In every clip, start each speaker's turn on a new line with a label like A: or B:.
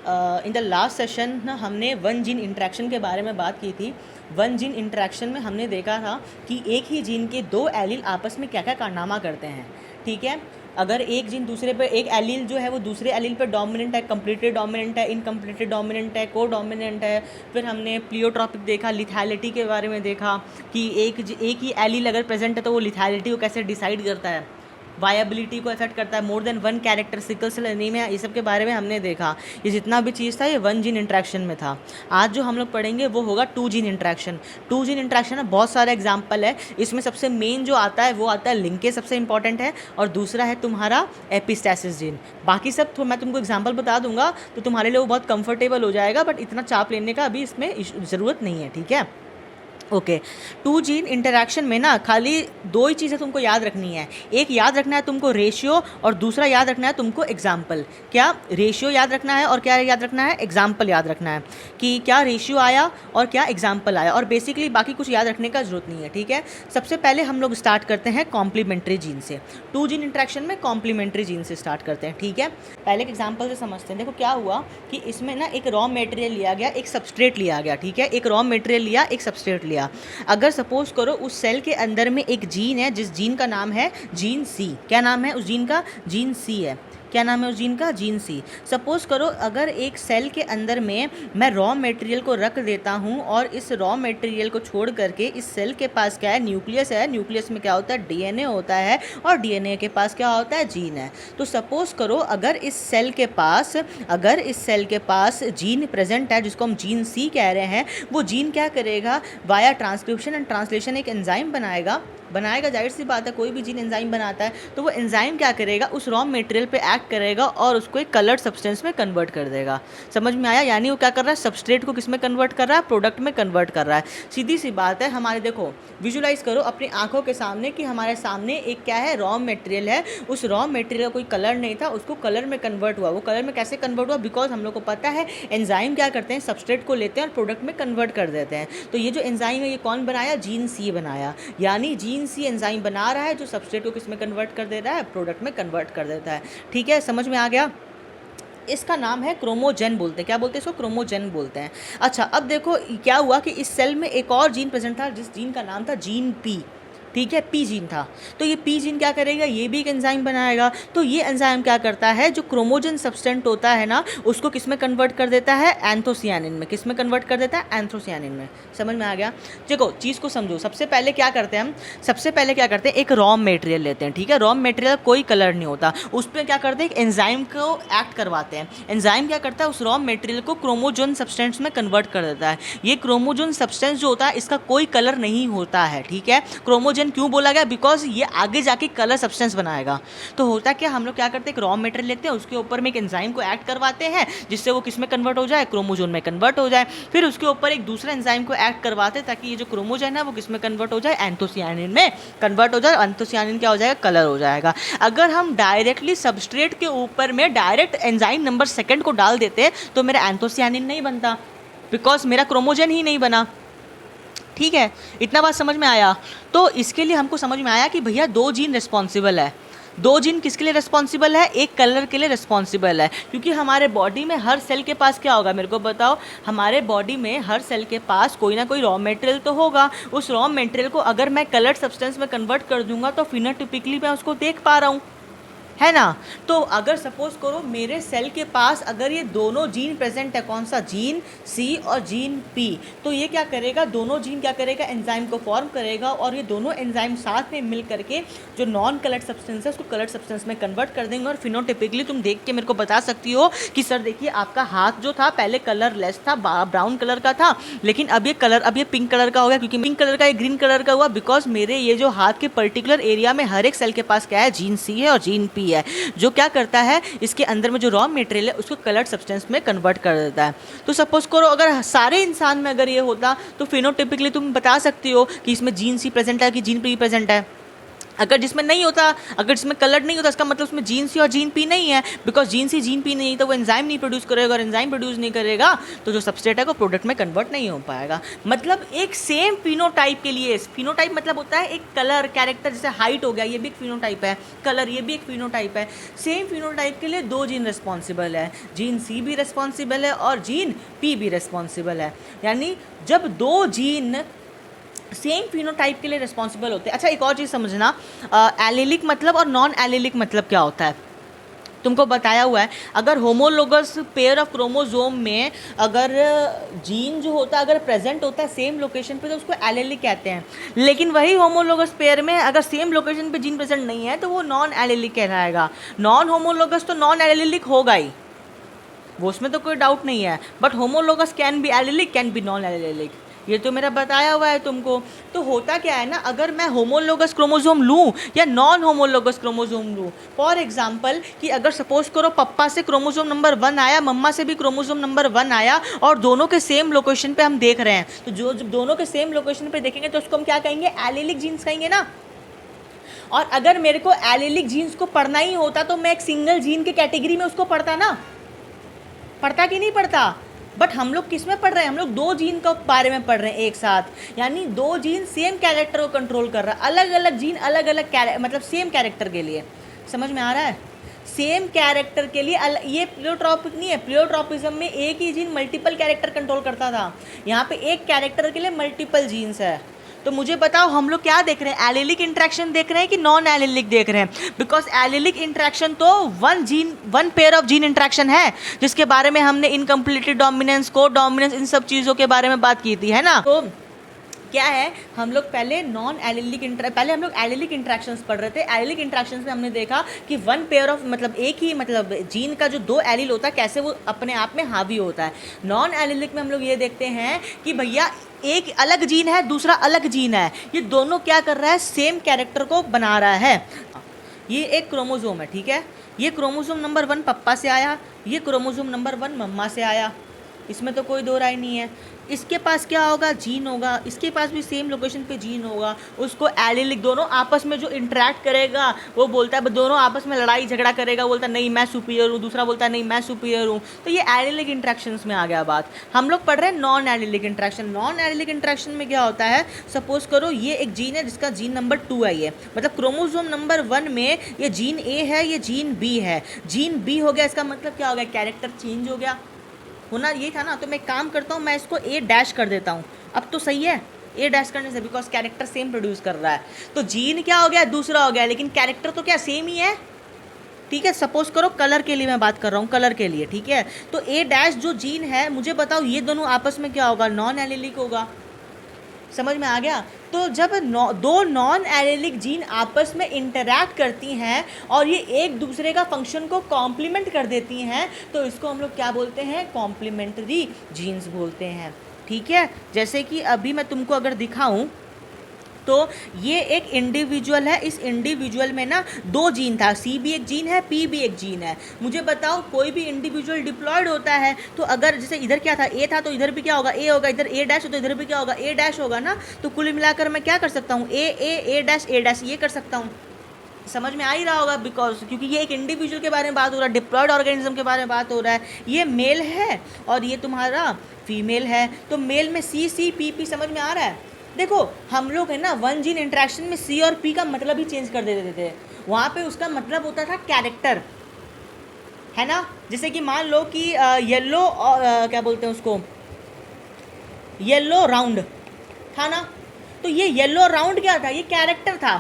A: In the last session ना हमने one gene interaction के बारे में बात की थी। वन जीन इंटरेक्शन में हमने देखा था कि एक ही जीन के दो एलील आपस में क्या क्या कारनामा करते हैं। ठीक है, अगर एक जीन दूसरे पे, एक एलील जो है वो दूसरे एलील पे डोमिनेंट है, कम्प्लीटली डोमिनेंट है, इनकम्प्लीटली डोमिनेंट है, को डोमिनेंट है। फिर हमने प्लियोट्रॉपिक देखा, लिथैलिटी के बारे में देखा कि एक ही एलील अगर प्रेजेंट है तो वो लिथैलिटी को कैसे डिसाइड करता है, वायबिलिटी को इफेक्ट करता है, more than one character, sickle cell anaemia, ये सब के बारे में हमने देखा। ये जितना भी चीज़ था ये वन जीन इंट्रैक्शन में था। आज जो हम लोग पढ़ेंगे वो होगा two gene interaction. Two gene interaction में बहुत सारे एग्जाम्पल है। इसमें सबसे मेन जो आता है वो आता है लिंकेज, सबसे इंपॉर्टेंट है, और दूसरा है तुम्हारा एपिस्टैसिस जीन। बाकी सब तो मैं तुमको एग्जाम्पल बता दूंगा तो तुम्हारे लिए वो बहुत कंफर्टेबल हो जाएगा, बट इतना चाप लेने का अभी इसमें ज़रूरत नहीं है। ठीक है, ओके। टू जीन इंटरैक्शन में ना खाली दो ही चीज़ें तुमको याद रखनी है। एक याद रखना है तुमको रेशियो, और दूसरा याद रखना है तुमको एग्जाम्पल। क्या रेशियो याद रखना है और क्या याद रखना है, एग्जाम्पल याद रखना है कि क्या रेशियो आया और क्या एग्जाम्पल आया, और बेसिकली बाकी कुछ याद रखने का जरूरत नहीं है। ठीक है, सबसे पहले हम लोग स्टार्ट करते हैं कॉम्प्लीमेंट्री जीन से। टू जीन इंटरेक्शन में कॉम्प्लीमेंट्री जीन से स्टार्ट करते हैं। ठीक है, पहले एक एग्जाम्पल से समझते हैं। देखो क्या हुआ कि इसमें ना एक रॉ मटेरियल लिया गया, एक सबस्ट्रेट लिया गया। ठीक है, एक रॉ मटेरियल लिया, एक सबस्ट्रेट लिया। अगर सपोज करो उस सेल के अंदर में एक जीन है जिस जीन का नाम है जीन सी। क्या नाम है उस जीन का, जीन सी है। क्या नाम है उस जीन का, जीन सी। सपोज करो अगर एक सेल के अंदर में मैं रॉ मटेरियल को रख देता हूँ और इस रॉ मटेरियल को छोड़ करके इस सेल के पास क्या है, न्यूक्लियस है। न्यूक्लियस में क्या होता है, डीएनए होता है, और डीएनए के पास क्या होता है, जीन है। तो सपोज करो अगर इस सेल के पास जीन प्रेजेंट है जिसको हम जीन सी कह रहे हैं, वो जीन क्या करेगा, वाया ट्रांसक्रिप्शन एंड ट्रांसलेशन एक एंजाइम बनाएगा। जाहिर सी बात है, कोई भी जीन एंजाइम बनाता है तो वो एंजाइम क्या करेगा, उस रॉ मटेरियल पे एक्ट करेगा और उसको एक कलर्ड सब्सटेंस में कन्वर्ट कर देगा। समझ में आया? यानी वो क्या कर रहा है, सबस्ट्रेट को किस में कन्वर्ट कर रहा है, प्रोडक्ट में कन्वर्ट कर रहा है। सीधी सी बात है। हमारे देखो विजुलाइज करो अपनी आंखों के सामने कि हमारे सामने एक क्या है, रॉ मटेरियल है। उस रॉ मटेरियल का कोई कलर नहीं था, उसको कलर में कन्वर्ट हुआ। वो कलर में कैसे कन्वर्ट हुआ, बिकॉज हम लोग को पता है एंजाइम क्या करते हैं, सबस्ट्रेट को लेते हैं और प्रोडक्ट में कन्वर्ट कर देते हैं। तो ये जो एंजाइम है ये कौन बनाया, जीन सी बनाया। यानी जीन सी एंजाइम बना रहा है जो सबस्ट्रेट को किस में कन्वर्ट कर दे रहा है, प्रोडक्ट में कन्वर्ट कर देता है। ठीक है, समझ में आ गया? इसका नाम है क्रोमोजेन बोलते हैं। क्या बोलते हैं इसको, क्रोमोजेन बोलते हैं। अच्छा, अब देखो क्या हुआ कि इस सेल में एक और जीन प्रेजेंट था जिस जीन का नाम था जीन पी। ठीक है, पी जीन था। तो ये पी जीन क्या करेगा, ये भी एक एंजाइम बनाएगा। तो ये एंजाइम क्या करता है, जो क्रोमोजन सब्सटेंट होता है ना, उसको किस में कन्वर्ट कर देता है, एंथोसियानिन में। किस में कन्वर्ट कर देता है, एंथोसियानिन में। समझ में आ गया? देखो चीज़ को समझो। सबसे पहले क्या करते हैं हम, एक रॉ मटेरियल लेते हैं। ठीक है, रॉ मटेरियल कोई कलर नहीं होता, उस पर क्या करते हैं, एक एंजाइम को एक्ट करवाते हैं। एंजाइम क्या करता है, उस रॉ मटेरियल को क्रोमोजोन सब्सटेंस में कन्वर्ट कर देता है। ये क्रोमोजोन सब्सटेंस जो होता है इसका कोई कलर नहीं होता है। ठीक है, क्रोमोजन क्यों बोला गया, बिकॉज ये आगे जाके कलर सब्सटेंस बनाएगा। तो होता क्या, हम लोग क्या करते हैं, एक रॉ मटेरियल लेते हैं, उसके ऊपर में एक एंजाइम को ऐड करवाते हैं जिससे वो किस में कन्वर्ट हो जाए, क्रोमोजोन में कन्वर्ट हो जाए। फिर उसके ऊपर एक दूसरा एंजाइम को ऐड करवाते हैं ताकि ये जो क्रोमोजोन है वो किस में कन्वर्ट हो जाए, एंथोसियानिन में कन्वर्ट हो जाए। एंथोसियानिन क्या हो जाएगा, कलर हो जाएगा। अगर हम डायरेक्टली सबस्ट्रेट के ऊपर में डायरेक्ट एंजाइम नंबर सेकंड को डाल देते तो मेरा एंथोसियानिन नहीं बनता, बिकॉज मेरा क्रोमोजन ही नहीं बना। ठीक है, इतना बात समझ में आया? तो इसके लिए हमको समझ में आया कि भैया दो जीन रिस्पॉन्सिबल है। दो जीन किसके लिए रिस्पॉन्सिबल है, एक कलर के लिए रिस्पॉन्सिबल है। क्योंकि हमारे बॉडी में हर सेल के पास क्या होगा, मेरे को बताओ, हमारे बॉडी में हर सेल के पास कोई ना कोई रॉ मटेरियल तो होगा। उस रॉ मटेरियल को अगर मैं कलर्ड सब्सटेंस में कन्वर्ट कर दूंगा तो फिनोटिपिकली मैं उसको देख पा रहा हूँ, है ना। तो अगर सपोज करो मेरे सेल के पास अगर ये दोनों जीन प्रेजेंट है, कौन सा, जीन सी और जीन पी, तो ये क्या करेगा, दोनों जीन क्या करेगा, एंजाइम को फॉर्म करेगा और ये दोनों एंजाइम साथ में मिल करके जो नॉन कलर्ड सब्सटेंस है उसको कलर्ड सब्सटेंस में कन्वर्ट कर देंगे। और फिनोटिपिकली तुम देख के मेरे को बता सकती हो कि सर देखिए आपका हाथ जो था पहले कलरलेस था, ब्राउन कलर का था, लेकिन अब ये पिंक कलर का हो गया। क्योंकि पिंक कलर का, ये ग्रीन कलर का हुआ, बिकॉज मेरे ये जो हाथ के पर्टिकुलर एरिया में हर एक सेल के पास क्या है, जीन सी है और जीन पी है, जो क्या करता है इसके अंदर में जो रॉ मटेरियल है उसको कलर्ड सब्सटेंस में कन्वर्ट कर देता है। तो सपोज करो अगर सारे इंसान में अगर ये होता तो फिनोटिपिकली तुम बता सकती हो कि इसमें जीन सी प्रेजेंट है कि जीन पी प्रेजेंट है। अगर जिसमें नहीं होता, अगर जिसमें कलर नहीं होता, इसका मतलब उसमें जीन सी और जीन पी नहीं है, because gene C gene P नहीं तो वो एंजाइम नहीं प्रोड्यूस करेगा, और एंजाइम प्रोड्यूस नहीं करेगा तो जो सबस्ट्रेट है वो प्रोडक्ट में कन्वर्ट नहीं हो पाएगा। मतलब एक सेम फिनोटाइप के लिए, फिनोटाइप मतलब होता है एक कलर कैरेक्टर, जैसे हाइट हो गया ये भी एक फिनोटाइप है, कलर ये भी एक फिनोटाइप है। सेम फिनोटाइप के लिए दो जीन रिस्पॉन्सिबल है, जीन सी भी रिस्पॉन्सिबल है और जीन पी भी रिस्पॉन्सिबल है। यानी जब दो जीन सेम फिनोटाइप के लिए रिस्पॉन्सिबल होते हैं। अच्छा एक और चीज़ समझना, एलिलिक मतलब और नॉन एलिलिक मतलब क्या होता है, तुमको बताया हुआ है। अगर होमोलोगस पेयर ऑफ क्रोमोजोम में अगर जीन जो होता है अगर प्रेजेंट होता है सेम लोकेशन पे तो उसको एलिलिक कहते हैं, लेकिन वही होमोलोगस पेयर में अगर सेम लोकेशन पे जीन प्रेजेंट नहीं है तो वो नॉन एलिलिक कहलाएगा। नॉन होमोलोगस तो नॉन एलिलिक होगा ही, वो उसमें तो कोई डाउट नहीं है, but homologous can be allylic can be non allylic, ये तो मेरा बताया हुआ है तुमको। तो होता क्या है ना, अगर मैं होमोलोगस क्रोमोजोम लूँ या नॉन होमोलोगस क्रोमोजोम लूँ, फॉर एग्जांपल कि अगर सपोज करो पप्पा से क्रोमोजोम नंबर 1 आया, मम्मा से भी क्रोमोजोम नंबर 1 आया और दोनों के सेम लोकेशन पे हम देख रहे हैं, तो जो जब दोनों के सेम लोकेशन पे देखेंगे तो उसको हम क्या कहेंगे, एलिलिक जीन्स कहेंगे ना। और अगर मेरे को एलिलिक जीन्स को पढ़ना ही होता तो मैं एक सिंगल जीन के कैटेगरी में उसको पढ़ता ना, पढ़ता कि नहीं पढ़ता। बट हम लोग किस में पढ़ रहे हैं, हम लोग दो जीन के बारे में पढ़ रहे हैं एक साथ, यानी दो जीन सेम कैरेक्टर को कंट्रोल कर रहा है, अलग अलग जीन अलग अलग मतलब सेम कैरेक्टर के लिए। समझ में आ रहा है, सेम कैरेक्टर के लिए ये प्लियोट्रॉपिक नहीं है, प्लियोट्रॉपिज्म में एक ही जीन मल्टीपल कैरेक्टर कंट्रोल करता था, यहाँ पे एक कैरेक्टर के लिए मल्टीपल जीन्स है। तो मुझे बताओ हम लोग क्या देख रहे हैं, एलिलिक इंट्रैक्शन देख रहे हैं कि नॉन एलिलिक देख रहे हैं। बिकॉज एलिलिक इंट्रैक्शन तो one pair of gene interaction है, जिसके बारे में हमने इनकम्प्लीटेड डोमिनेंस, को डोमिनेंस, इन सब चीज़ों के बारे में बात की थी, है ना। तो क्या है, हम लोग पहले पहले हम लोग एलिलिक इंट्रैक्शंस पढ़ रहे थे। एलिलिक इंट्रैक्शंस में हमने देखा कि वन पेयर ऑफ मतलब एक ही मतलब जीन का जो दो एलिल होता है कैसे वो अपने आप में हावी होता है। नॉन एलिलिक में हम लोग ये देखते हैं कि भैया एक अलग जीन है, दूसरा अलग जीन है, ये दोनों क्या कर रहा है, सेम कैरेक्टर को बना रहा है। ये एक क्रोमोजोम है, ठीक है, ये क्रोमोजोम नंबर 1 पप्पा से आया, ये क्रोमोजोम नंबर 1 मम्मा से आया, इसमें तो कोई दो राय नहीं है। इसके पास क्या होगा, जीन होगा, इसके पास भी सेम लोकेशन पे जीन होगा, उसको एलिलिक, दोनों आपस में जो इंटरेक्ट करेगा वो बोलता है, दोनों आपस में लड़ाई झगड़ा करेगा, बोलता है नहीं मैं सुपीरियर हूँ, दूसरा बोलता है नहीं मैं सुपीरियर हूँ। तो ये एलिलिक इंट्रैक्शंस में आ गया बात। हम लोग पढ़ रहे हैं non allylic interaction. Non allylic interaction में क्या होता है, सपोज करो ये एक जीन है जिसका जीन नंबर 2 है, ये मतलब क्रोमोजोम नंबर 1 में ये जीन ए है, ये जीन बी है, जीन बी हो गया, इसका मतलब क्या हो गया, कैरेक्टर चेंज हो गया, होना यही था ना। तो मैं काम करता हूँ, मैं इसको ए डैश कर देता हूँ, अब तो सही है ए डैश करने से, बिकॉज कैरेक्टर सेम प्रोड्यूस कर रहा है। तो जीन क्या हो गया, दूसरा हो गया, लेकिन कैरेक्टर तो क्या सेम ही है, ठीक है। सपोज करो कलर के लिए मैं बात कर रहा हूँ, कलर के लिए, ठीक है। तो ए डैश जो जीन है, मुझे बताओ ये दोनों आपस में क्या होगा, नॉन एलिलिक होगा। समझ में आ गया। तो जब दो नॉन एलिलिक जीन आपस में इंटरैक्ट करती हैं और ये एक दूसरे का फंक्शन को कॉम्प्लीमेंट कर देती हैं, तो इसको हम लोग क्या बोलते हैं, कॉम्प्लीमेंट्री जीन्स बोलते हैं, ठीक है। जैसे कि अभी मैं तुमको अगर दिखाऊं तो ये एक इंडिविजुअल है, इस इंडिविजुअल में ना दो जीन था, सी भी एक जीन है, पी भी एक जीन है। मुझे बताओ कोई भी इंडिविजुअल डिप्लॉयड होता है तो अगर जैसे इधर क्या था, ए था, तो इधर भी क्या होगा, ए होगा, इधर ए डैश हो तो इधर भी क्या होगा, ए डैश होगा ना। तो कुल मिलाकर मैं क्या कर सकता हूँ, ए डैश ये कर सकता हूँ। समझ में आ ही रहा होगा, बिकॉज क्योंकि ये एक इंडिविजुअल के बारे में बात हो रहा है, डिप्लॉयड ऑर्गेनिज्म के बारे में बात हो रहा है। ये मेल है और ये तुम्हारा फीमेल है, तो मेल में सी पी, समझ में आ रहा है। देखो हम लोग है ना वन जीन इंट्रैक्शन में सी और पी का मतलब ही चेंज कर देते थे, वहाँ पे उसका मतलब होता था कैरेक्टर, है ना। जैसे कि मान लो कि येलो क्या बोलते हैं उसको, येलो राउंड था ना, तो ये येलो राउंड क्या था, ये कैरेक्टर था,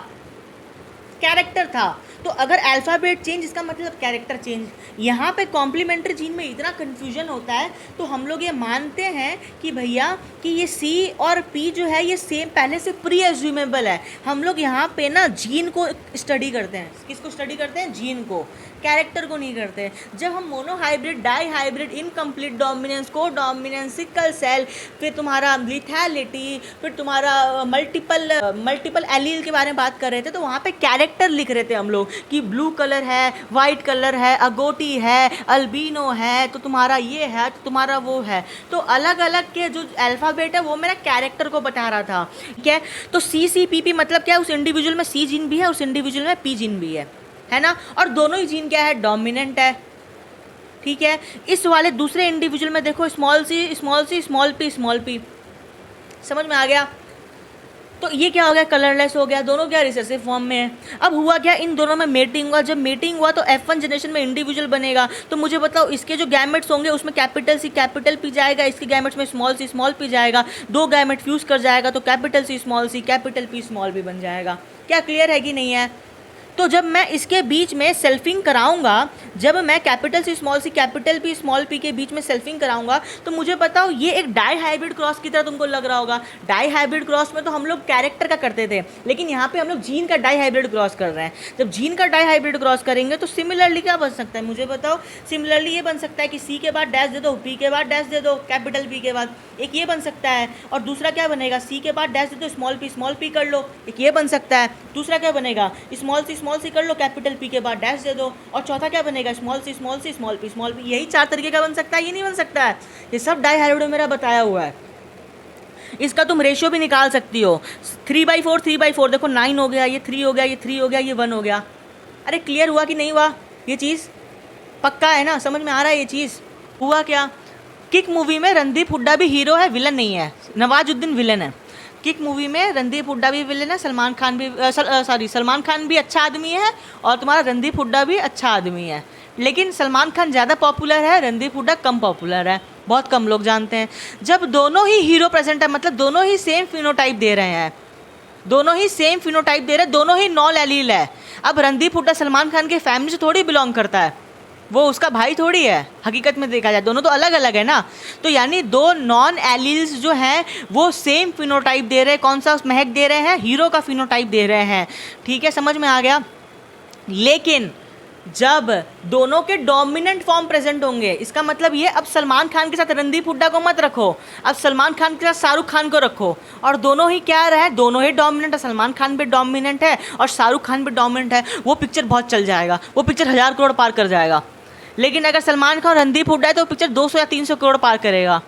A: कैरेक्टर था। तो अगर अल्फ़ाबेट चेंज इसका मतलब कैरेक्टर चेंज। यहाँ पे कॉम्प्लीमेंट्री जीन में इतना कन्फ्यूजन होता है, तो हम लोग ये मानते हैं कि भैया कि ये सी और पी जो है ये सेम पहले से प्री एज्यूमेबल है। हम लोग यहाँ पे ना जीन को स्टडी करते हैं, किसको स्टडी करते हैं, जीन को। कैरेक्टर को नहीं करते। जब हम मोनोहाइब्रिड, डाईहाइब्रिड, इनकम्प्लीट डोमिनेंस, को डोमिनेंस, सिकल सेल, फिर तुम्हारा लिथैलिटी, फिर तुम्हारा मल्टीपल एलील के बारे में बात कर रहे थे, तो वहाँ पे कैरेक्टर लिख रहे थे हम लोग कि ब्लू कलर है, वाइट कलर है, अगोटी है, अल्बिनो है, तो तुम्हारा ये है, तो तुम्हारा वो है। तो अलग अलग के जो अल्फ़ाबेट है वो मेरा कैरेक्टर को बता रहा था, ठीक है। तो CCPP मतलब क्या है, उस इंडिविजुअल में C जीन भी है, उस इंडिविजुअल में P जीन भी है ना, और दोनों ही जीन क्या है, डोमिनेंट है, ठीक है। इस वाले दूसरे इंडिविजुअल में देखो स्मॉल सी स्मॉल पी, समझ में आ गया। तो ये क्या हो गया, कलरलेस हो गया, दोनों क्या रिसेसिव फॉर्म में है। अब हुआ क्या, इन दोनों में मेटिंग हुआ, जब मेटिंग हुआ तो F1 जनरेशन में इंडिविजुअल बनेगा। तो मुझे बताओ इसके जो गैमेट्स होंगे उसमें कैपिटल C कैपिटल P जाएगा, इसके गैमेट्स में स्मॉल C स्मॉल p जाएगा, दो गैमेट फ्यूज कर जाएगा तो capital C capital P small p बन जाएगा। क्या क्लियर है कि नहीं है। तो जब मैं इसके बीच में सेल्फिंग कराऊंगा, जब मैं capital C capital P small p के बीच में सेल्फिंग कराऊंगा, तो मुझे बताओ ये एक डाई हाइब्रिड क्रॉस की तरह तुमको लग रहा होगा। डाई हाइब्रिड क्रॉस में तो हम लोग कैरेक्टर का करते थे, लेकिन यहाँ पे हम लोग जीन का डाई हाइब्रिड क्रॉस कर रहे हैं। जब जीन का डाई हाइब्रिड क्रॉस करेंगे तो सिमिलरली क्या बन सकता है, मुझे बताओ। सिमिलरली ये बन सकता है कि C के बाद डैश दे दो, P के बाद डैश दे दो, कैपिटल P के बाद, एक ये बन सकता है। और दूसरा क्या बनेगा, C के बाद डैश दे दो, स्मॉल p कर लो, एक ये बन सकता है। दूसरा क्या बनेगा, स्मॉल c कर लो, कैपिटल P के बाद डैश दे दो। और चौथा क्या बनेगा, स्मॉल p स्मॉल p। यही 4 तरीके का बन सकता है, ये नहीं बन सकता है। ये सब डाई हाइब्रिड में मेरा बताया हुआ है। इसका तुम रेशियो भी निकाल सकती हो, 3/4 देखो 9 हो गया, ये 3 हो गया, ये 3 हो गया, ये 1 हो गया। अरे क्लियर हुआ कि नहीं हुआ, ये चीज़ पक्का है ना, समझ में आ रहा है ये चीज़। हुआ क्या, किक मूवी में रणदीप हुड्डा भी हीरो है, विलन नहीं है। नवाजुद्दीन विलन है। किक मूवी में रणदीप हुड्डा भी विलन है, सलमान खान भी अच्छा आदमी है, और तुम्हारा रणदीप हुड्डा भी अच्छा आदमी है। लेकिन सलमान खान ज़्यादा पॉपुलर है, रणदीप हुड्डा कम पॉपुलर है, बहुत कम लोग जानते हैं। जब दोनों ही हीरो प्रेजेंट है, मतलब दोनों ही सेम फिनोटाइप दे रहे हैं, दोनों ही नॉन एलील है। अब रणदीप हुड्डा सलमान खान के फैमिली से थोड़ी बिलोंग करता है, वो उसका भाई थोड़ी है, हकीकत में देखा जाए दोनों तो अलग अलग है ना। तो यानी दो नॉन एलील्स जो हैं वो सेम फिनोटाइप दे रहे हैं। कौन सा महक दे रहे हैं, हीरो का फिनोटाइप दे रहे हैं, ठीक है, समझ में आ गया। लेकिन जब दोनों के डोमिनेंट फॉर्म प्रेजेंट होंगे, इसका मतलब ये, अब सलमान खान के साथ रणदीप हुड्डा को मत रखो, अब सलमान खान के साथ शाहरुख खान को रखो, और दोनों ही क्या रहे, दोनों ही डोमिनेंट है। सलमान खान भी डोमिनेंट है और शाहरुख खान भी डोमिनेंट है, वो पिक्चर बहुत चल जाएगा, वो पिक्चर 1000 करोड़ पार कर जाएगा। लेकिन अगर सलमान खान और रणदीप हुड्डा है तो पिक्चर 200 या 300 करोड़ पार करेगा।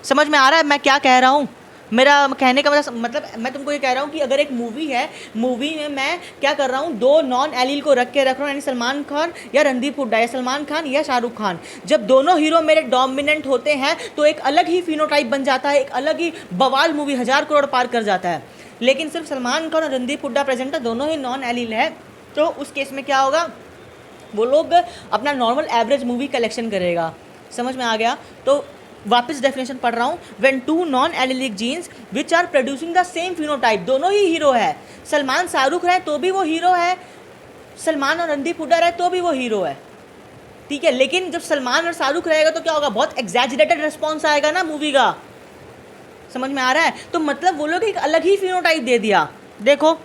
A: समझ में आ रहा है मैं क्या कह रहा हूँ, मेरा कहने का मतलब मैं तुमको ये कह रहा हूँ कि अगर एक मूवी है, मूवी में मैं क्या कर रहा हूँ, दो नॉन एलील को रख रहा हूँ, यानी सलमान खान या रणदीप हुड्डा, या सलमान खान या शाहरुख खान। जब दोनों हीरो मेरे डोमिनेंट होते हैं तो एक अलग ही फिनोटाइप बन जाता है, एक अलग ही बवाल मूवी 1000 करोड़ पार कर जाता है। लेकिन सिर्फ सलमान खान और रणदीप हुड्डा प्रेजेंट है, दोनों ही नॉन एलील है, तो उस केस में क्या होगा, वो लोग अपना नॉर्मल एवरेज मूवी कलेक्शन करेगा। समझ में आ गया। तो वापस डेफिनेशन पढ़ रहा हूँ, when two non allelic genes which are producing the same phenotype, दोनों ही हीरो है, सलमान शाहरुख रहे तो भी वो हीरो है, सलमान और रणदीप हुड्डा रहे तो भी वो हीरो है, ठीक है। लेकिन जब सलमान और शाहरुख रहेगा तो क्या होगा, बहुत एग्जैजरेटेड रिस्पॉन्स आएगा ना मूवी का। समझ में आ रहा है। तो मतलब वो लोग एक अलग ही फिनोटाइप दे दिया। देखो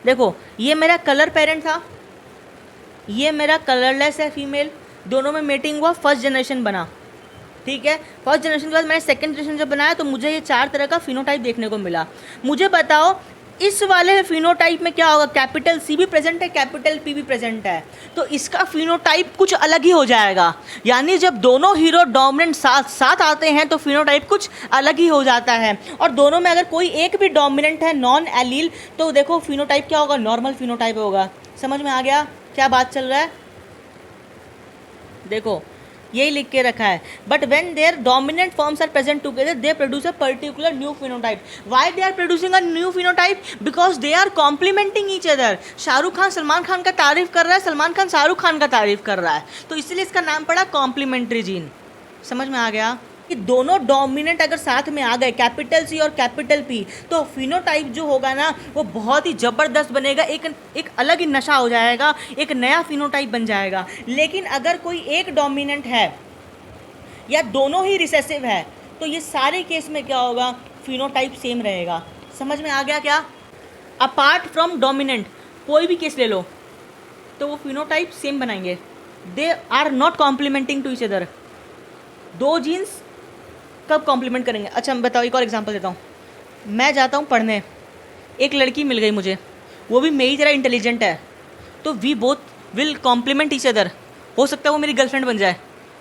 A: देखो, ये मेरा कलर पेरेंट था, ये मेरा कलरलेस है फीमेल, दोनों में मेटिंग हुआ, फर्स्ट जनरेशन बना, ठीक है। फर्स्ट जनरेशन के बाद मैंने सेकंड जनरेशन जब बनाया तो मुझे ये 4 तरह का फिनोटाइप देखने को मिला। मुझे बताओ इस वाले फिनोटाइप में क्या होगा, कैपिटल C भी प्रेजेंट है, कैपिटल P भी प्रेजेंट है, तो इसका फिनोटाइप कुछ अलग ही हो जाएगा। यानी जब दोनों हीरो डोमिनेंट साथ आते हैं तो फिनोटाइप कुछ अलग ही हो जाता है। और दोनों में अगर कोई एक भी डोमिनेंट है नॉन एलील, तो देखो फिनोटाइप क्या होगा, नॉर्मल फिनोटाइप होगा। समझ में आ गया क्या बात चल रहा है। देखो यही लिख के रखा है, but when their dominant forms are present together they produce a particular new phenotype. Why they are producing a new phenotype, because they are complementing each other. Shahrukh Khan Salman Khan का तारीफ कर रहा है, सलमान खान शाहरुख खान का तारीफ कर रहा है, तो इसलिए इसका नाम पड़ा कॉम्प्लीमेंट्री जीन। समझ में आ गया कि दोनों डोमिनेंट अगर साथ में आ गए, कैपिटल C और कैपिटल P, तो फिनोटाइप जो होगा ना वो बहुत ही ज़बरदस्त बनेगा, एक अलग ही नशा हो जाएगा, एक नया फिनोटाइप बन जाएगा। लेकिन अगर कोई एक डोमिनेंट है या दोनों ही रिसेसिव है, तो ये सारे केस में क्या होगा, फिनोटाइप सेम रहेगा। समझ में आ गया क्या। अपार्ट फ्रॉम डोमिनेंट कोई भी केस ले लो तो वो फिनोटाइप सेम बनाएंगे, they are not complementing to each other. दो जीन्स कब कॉम्प्लीमेंट करेंगे? अच्छा मैं बताओ, एक और एग्जांपल देता हूँ। मैं जाता हूँ पढ़ने, एक लड़की मिल गई मुझे, वो भी मेरी तरह इंटेलिजेंट है, तो we both will complement each other. हो सकता है वो मेरी गर्लफ्रेंड बन जाए,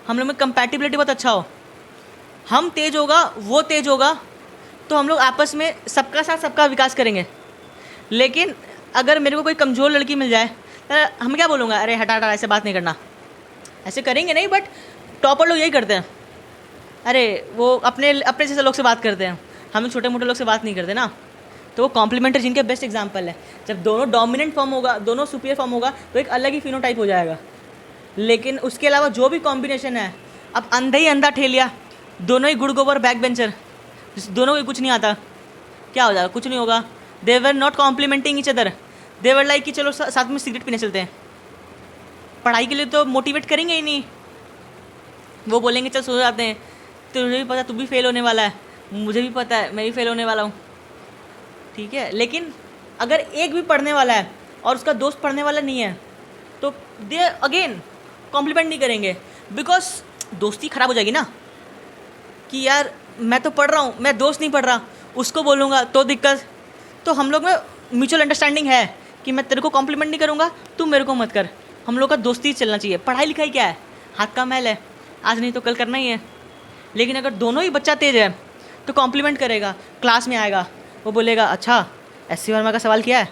A: हम लोग में कंपैटिबिलिटी बहुत अच्छा हो, हम तेज होगा वो तेज होगा, तो हम लोग आपस में सबका साथ सबका विकास करेंगे। लेकिन अगर मेरे को कोई कमज़ोर लड़की मिल जाए तो हम क्या बोलूँगा, अरे हटा हटा ऐसे बात नहीं करना, ऐसे करेंगे नहीं, बट टॉपर लोग यही करते हैं, अरे वो अपने अपने जैसे लोग से बात करते हैं, हम छोटे मोटे लोग से बात नहीं करते ना। तो वो कॉम्प्लीमेंट्री जिनके बेस्ट एग्जाम्पल है। जब दोनों डोमिनेंट फॉर्म होगा, दोनों सुपीरियर फॉर्म होगा, तो एक अलग ही फिनोटाइप हो जाएगा। लेकिन उसके अलावा जो भी कॉम्बिनेशन है, अब अंधा ही अंधा ठेलिया, दोनों ही गुड़ गोबर बैक बेंचर, दोनों को कुछ नहीं आता, क्या हो जाएगा? कुछ नहीं होगा। They were not complimenting each other, they were like कि चलो साथ में सिगरेट पीने चलते हैं। पढ़ाई के लिए तो मोटिवेट करेंगे ही नहीं, वो बोलेंगे चल सो जाते हैं, तुझे भी पता तू भी फेल होने वाला है, मुझे भी पता है मैं भी फेल होने वाला हूँ, ठीक है। लेकिन अगर एक भी पढ़ने वाला है और उसका दोस्त पढ़ने वाला नहीं है, तो दे अगेन कॉम्प्लीमेंट नहीं करेंगे, बिकॉज दोस्ती ख़राब हो जाएगी ना, कि यार मैं तो पढ़ रहा हूँ, मैं दोस्त नहीं पढ़ रहा, उसको बोलूँगा तो दिक्कत। तो हम लोग में म्यूचुअल अंडरस्टैंडिंग है कि मैं तेरे को कॉम्प्लीमेंट नहीं करूँगा, तुम मेरे को मत कर, हम लोग का दोस्ती चलना चाहिए। पढ़ाई लिखाई क्या है, हाथ का मैल है, आज नहीं तो कल करना ही है। लेकिन अगर दोनों ही बच्चा तेज है तो कॉम्प्लीमेंट करेगा, क्लास में आएगा, वो बोलेगा अच्छा एस सी वर्मा का सवाल किया है,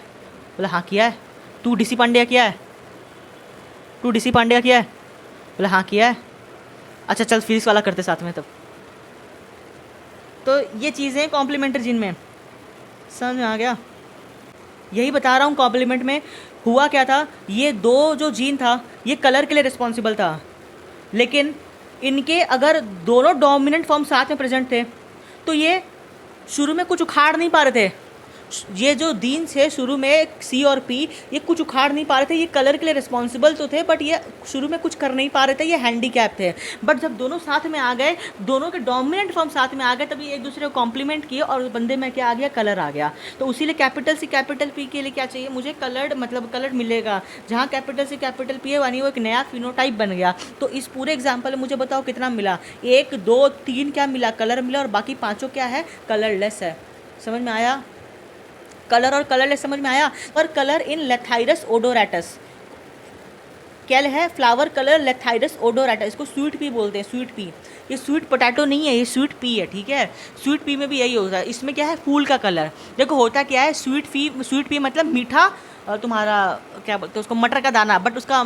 A: बोला हाँ किया है, तू डी सी पांड्या किया है, तू डी सी पांड्या किया है, बोला हाँ किया है, अच्छा चल फिजिक्स वाला करते साथ में तब। तो ये चीज़ें कॉम्प्लीमेंट्री जिन में, समझ में आ गया? यही बता रहा हूँ कॉम्प्लीमेंट में हुआ क्या था। ये दो जो जीन था ये कलर के लिए रिस्पॉन्सिबल था, लेकिन इनके अगर दोनों डोमिनेंट फॉर्म साथ में प्रेजेंट थे तो ये शुरू में कुछ उखाड़ नहीं पा रहे थे। ये जो जीन्स है शुरू में सी और पी, ये कुछ उखाड़ नहीं पा रहे थे, ये कलर के लिए रिस्पॉन्सिबल तो थे, बट ये शुरू में कुछ कर नहीं पा रहे थे, ये हैंडीकैप थे। बट जब दोनों साथ में आ गए, दोनों के डोमिनेंट फॉर्म साथ में आ गए, तभी एक दूसरे को कॉम्प्लीमेंट किए और बंदे में क्या आ गया, कलर आ गया। तो उसी लिए कैपिटल सी कैपिटल पी के लिए क्या चाहिए मुझे, कलर्ड, मतलब कलर मिलेगा। जहाँ कैपिटल सी कैपिटल पी है वानी वो एक नया फिनोटाइप बन गया। तो इस पूरे एग्जाम्पल में मुझे बताओ कितना मिला, 1 2 3 क्या मिला, कलर मिला, और बाकी पाँचों क्या है, कलरलेस है। समझ में आया? कलर और कलरलेस समझ में आया? और कलर इन लेथाइरस ओडोरेटस, क्या है, फ्लावर कलर लेथाइरस ओडोरेटस, इसको स्वीट पी बोलते हैं, स्वीट पी। ये स्वीट पोटैटो नहीं है, ये स्वीट पी है, ठीक है। स्वीट पी में भी यही होता है। इसमें क्या है, फूल का कलर। देखो होता क्या है, स्वीट पी मतलब मीठा, तुम्हारा क्या बोलते हैं उसको, मटर का दाना, बट उसका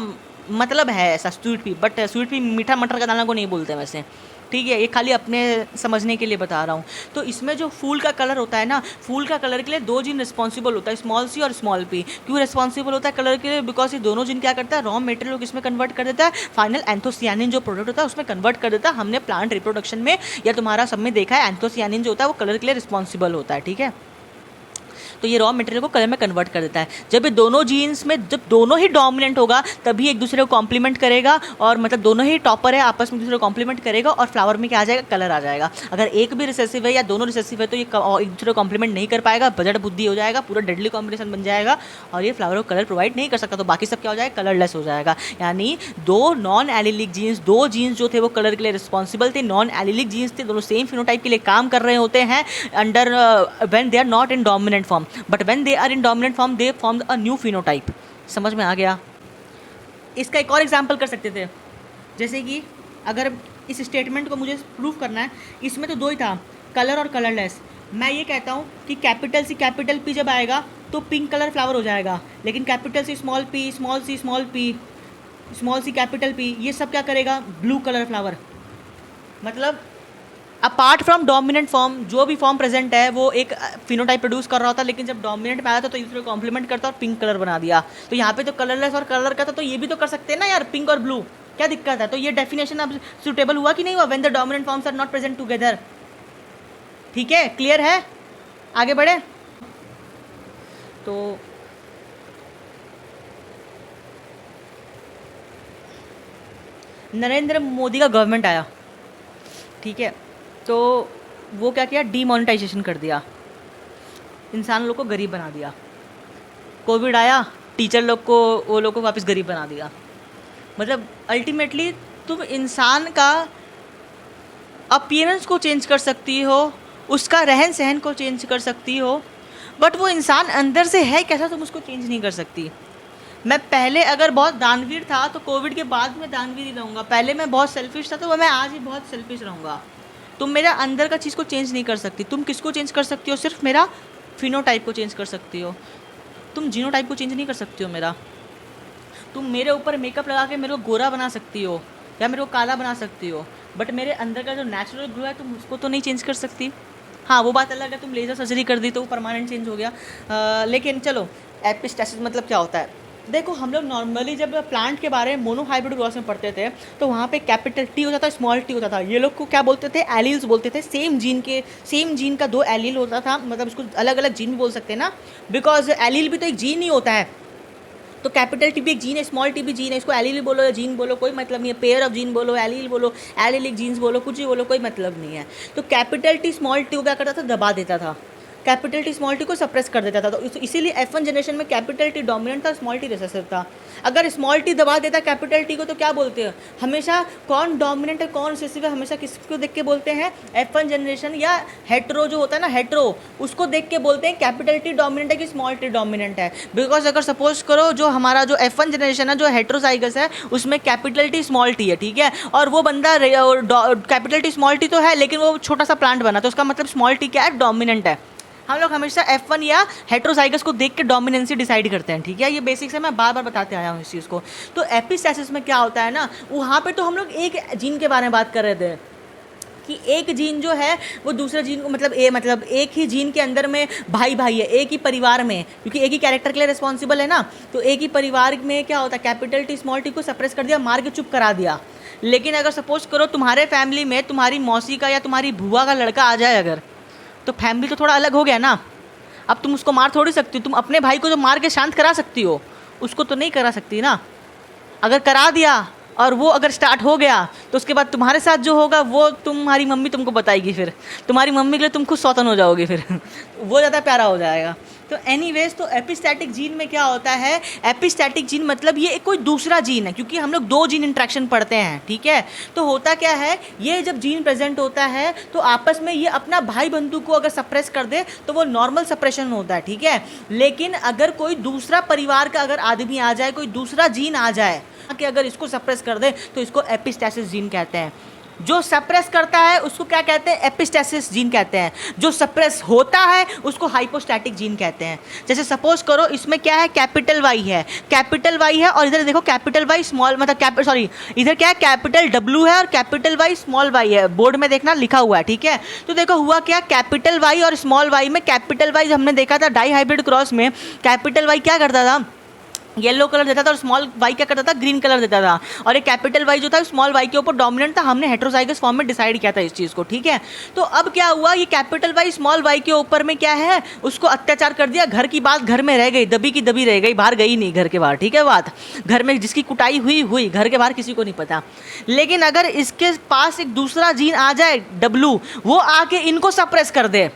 A: मतलब है ऐसा sweet pea, but sweet pea मीठा मटर का दाना को नहीं बोलते वैसे, ठीक है। ये खाली अपने समझने के लिए बता रहा हूँ। तो इसमें जो फूल का कलर होता है ना, फूल का कलर के लिए दो जीन रिस्पॉन्सिबल होता है, स्मॉल सी और स्मॉल पी। क्यों रिस्पॉन्सिबल होता है कलर के लिए? बिकॉज ये दोनों जीन क्या करता है, रॉ मटेरियल को किसमें कन्वर्ट कर देता है, फाइनल एंथोसियानिन जो प्रोडक्ट होता है उसमें कन्वर्ट कर देता है। हमने प्लांट रिप्रोडक्शन में या तुम्हारा सब में देखा है, एंथोसियानिन जो होता है वो कलर के लिए रिस्पॉन्सिबल होता है, ठीक है। तो ये रॉ मटेरियल को कलर में कन्वर्ट कर देता है। जब ये दोनों जीन्स में, जब दोनों ही डोमिनेंट होगा तभी एक दूसरे को कॉम्प्लीमेंट करेगा, और मतलब दोनों ही टॉपर है, आपस में एक दूसरे को कॉम्प्लीमेंट करेगा, और फ्लावर में क्या आ जाएगा, कलर आ जाएगा। अगर एक भी रिसेसिव है या दोनों रिसेसिव है तो ये एक दूसरे को कॉम्प्लीमेंट नहीं कर पाएगा, बजट बुद्धि हो जाएगा, पूरा डेडली कॉम्बिनेशन बन जाएगा, और ये फ्लावर को कलर प्रोवाइड नहीं कर सकता। तो बाकी सब क्या हो जाएगा, कलरलेस हो जाएगा। यानी दो नॉन एलिलिक जीन्स, दो जीन्स जो थे वो कलर के लिए रिस्पॉन्सिबल थे, नॉन एलिलिक जीन्स थे, दोनों सेम फिनोटाइप के लिए काम कर रहे होते हैं under when they are not in dominant form, but when they in dominant form they formed a new phenotype। समझ में आ गया? इसका एक और एग्जांपल कर सकते थे, जैसे कि अगर इस स्टेटमेंट को मुझे प्रूफ करना है, इसमें तो दो ही था, कलर और कलरलेस। मैं ये कहता हूँ कि कैपिटल सी कैपिटल पी जब आएगा तो पिंक कलर फ्लावर हो जाएगा, लेकिन capital C small P, small C small P, small C capital P, ये सब क्या करेगा, ब्लू कलर फ्लावर। मतलब अपार्ट फ्रॉम डोमिनेंट फॉर्म जो भी फॉर्म प्रेजेंट है वो एक फिनोटाइप प्रोड्यूस कर रहा होता, लेकिन जब डोमिनेंट में आया था तो दूसरे को कॉम्प्लीमेंट करता और पिंक कलर बना दिया। तो यहाँ पे तो कलरलेस और कलर का था, तो ये भी तो कर सकते हैं ना यार, पिंक और ब्लू, क्या दिक्कत है? तो ये डेफिनेशन अब सुटेबल हुआ कि नहीं हुआ, when the dominant forms are not present together. ठीक है, क्लियर है? आगे बढ़े। तो नरेंद्र मोदी का गवर्नमेंट आया, ठीक है, तो वो क्या किया, डीमोनेटाइजेशन कर दिया, इंसान लोग को गरीब बना दिया। कोविड आया, टीचर लोग को, वो लोग को वापस गरीब बना दिया। मतलब अल्टीमेटली तुम इंसान का अपीयरेंस को चेंज कर सकती हो, उसका रहन सहन को चेंज कर सकती हो, बट वो इंसान अंदर से है कैसा तुम उसको चेंज नहीं कर सकती। मैं पहले अगर बहुत दानवीर था तो कोविड के बाद मैं दानवीर ही रहूँगा। पहले मैं बहुत सेल्फिश था तो मैं आज ही बहुत सेल्फिश रहूँगा। तुम मेरा अंदर का चीज़ को चेंज नहीं कर सकती। तुम किसको चेंज कर सकती हो? सिर्फ मेरा फिनोटाइप को चेंज कर सकती हो। तुम जीनोटाइप को चेंज नहीं कर सकती हो मेरा। तुम मेरे ऊपर मेकअप लगा के मेरे को गोरा बना सकती हो या मेरे को काला बना सकती हो, बट मेरे अंदर का जो नेचुरल ग्लो है तुम उसको तो नहीं चेंज कर सकती। हाँ, वो बात अलग है, तुम लेज़र सर्जरी कर दी तो वो परमानेंट चेंज हो गया। लेकिन चलो, एपिस्टेसिस मतलब क्या होता है? देखो, हम लोग नॉर्मली जब प्लांट के बारे में मोनोहाइब्रिड क्रॉस में पढ़ते थे तो वहाँ पे कैपिटल टी होता था, स्मॉल टी होता था। ये लोग को क्या बोलते थे? एलील्स बोलते थे। सेम जीन का दो एलील होता था, मतलब उसको अलग अलग जीन भी बोल सकते हैं ना, बिकॉज एलील भी तो एक जीन ही होता है। तो कैपिटल टी भी एक जीन है, स्मॉल टी भी जीन है। इसको एलील बोलो या जीन बोलो, कोई मतलब नहीं है। पेयर ऑफ जीन बोलो, एलील बोलो, एलीलिक जीन्स बोलो, कुछ भी बोलो, कोई मतलब नहीं है। तो कैपिटल टी स्मॉल टी को क्या करता था? दबा देता था। कैपिटल टी स्मॉल टी को सप्रेस कर देता था। तो इसीलिए F1 जनरेशन में कैपिटल टी डोमिनेंट था, स्मॉल टी रिसेसिव था। अगर स्मॉल टी दबा देता कैपिटल टी को तो क्या बोलते हैं? हमेशा कौन डोमिनेंट है कौन रिसेसिव है हमेशा किसको देख के बोलते हैं? F1 जनरेशन या हेट्रो जो होता है ना, हेट्रो, उसको देख के बोलते हैं कैपिटल टी डोमिनेंट है कि स्मॉल टी डोमिनेंट है। बिकॉज अगर सपोज करो जो हमारा जो F1 जनरेशन है जो हेट्रोजाइगस है उसमें कैपिटल टी स्मॉल टी है, ठीक है, और वो बंदा कैपिटल टी स्मॉल टी तो है लेकिन वो छोटा सा प्लांट बना, तो उसका मतलब स्मॉल टी क्या है? डोमिनेंट है। हम लोग हमेशा F1 या हेट्रोजाइगस को देख के डोमिनेंसी डिसाइड करते हैं, ठीक है। ये बेसिक्स है, मैं बार बार बताते आया हूँ इस चीज़ को। तो एपिस्टेसिस में क्या होता है ना, वहाँ पे तो हम लोग एक जीन के बारे में बात कर रहे थे कि एक जीन जो है वो दूसरे जीन को मतलब एक ही जीन के अंदर में भाई भाई है, एक ही परिवार में, क्योंकि एक ही कैरेक्टर के लिए रिस्पॉन्सिबल है ना। तो एक ही परिवार में क्या होता है? कैपिटल टी स्मॉल टी को सप्रेस कर दिया, मार के चुप करा दिया। लेकिन अगर सपोज करो तुम्हारे फैमिली में तुम्हारी मौसी का या तुम्हारी बुआ का लड़का आ जाए अगर, तो फैमिली तो थोड़ा अलग हो गया ना। अब तुम उसको मार थोड़ी सकती हो। तुम अपने भाई को जो मार के शांत करा सकती हो उसको तो नहीं करा सकती ना। अगर करा दिया और वो अगर स्टार्ट हो गया तो उसके बाद तुम्हारे साथ जो होगा वो तुम्हारी मम्मी तुमको बताएगी, फिर तुम्हारी मम्मी के लिए तुम खुद सौतन हो जाओगे, फिर वो ज़्यादा प्यारा हो जाएगा। तो एनीवेज, तो एपिस्टैटिक जीन में क्या होता है? एपिस्टैटिक जीन मतलब ये एक कोई दूसरा जीन है, क्योंकि हम लोग दो जीन इंट्रैक्शन पढ़ते हैं, ठीक है। तो होता क्या है, ये जब जीन प्रेजेंट होता है तो आपस में ये अपना भाई बंधु को अगर सप्रेस कर दे तो वो नॉर्मल सप्रेशन होता है, ठीक है। लेकिन अगर कोई दूसरा परिवार का अगर आदमी आ जाए, कोई दूसरा जीन आ जाए कि अगर इसको सप्रेस कर दे तो इसको एपिस्टैसिस जीन कहते हैं। जो सप्रेस करता है उसको क्या कहते हैं? एपिस्टैसिस जीन कहते हैं। जो सप्रेस होता है उसको हाइपोस्टैटिक जीन कहते हैं। जैसे सपोज करो इसमें क्या है? कैपिटल वाई है, कैपिटल वाई है, और इधर देखो कैपिटल वाई स्मॉल, मतलब इधर क्या है? कैपिटल डब्ल्यू है और कैपिटल वाई स्मॉल वाई है। बोर्ड में देखना लिखा हुआ है, ठीक है। तो देखो हुआ क्या, कैपिटल वाई और स्मॉल वाई में, कैपिटल वाई हमने देखा था डाई हाइब्रिड क्रॉस में, कैपिटल वाई क्या करता था? येलो कलर देता था और स्मॉल वाई क्या करता था? ग्रीन कलर देता था। और ये कैपिटल वाई जो था स्मॉल वाई के ऊपर डोमिनेंट था। हमने हेट्रोजाइगस फॉर्म में डिसाइड किया था इस चीज़ को, ठीक है। तो अब क्या हुआ, ये कैपिटल वाई स्मॉल वाई के ऊपर में क्या है, उसको अत्याचार कर दिया। घर की बात घर में रह गई, दबी की दबी रह गई, बाहर गई नहीं घर के बाहर, ठीक है। बात घर में जिसकी कुटाई हुई, घर के बाहर किसी को नहीं पता। लेकिन अगर इसके पास एक दूसरा जीन आ जाए डब्लू, वो आके इनको सप्रेस कर दे,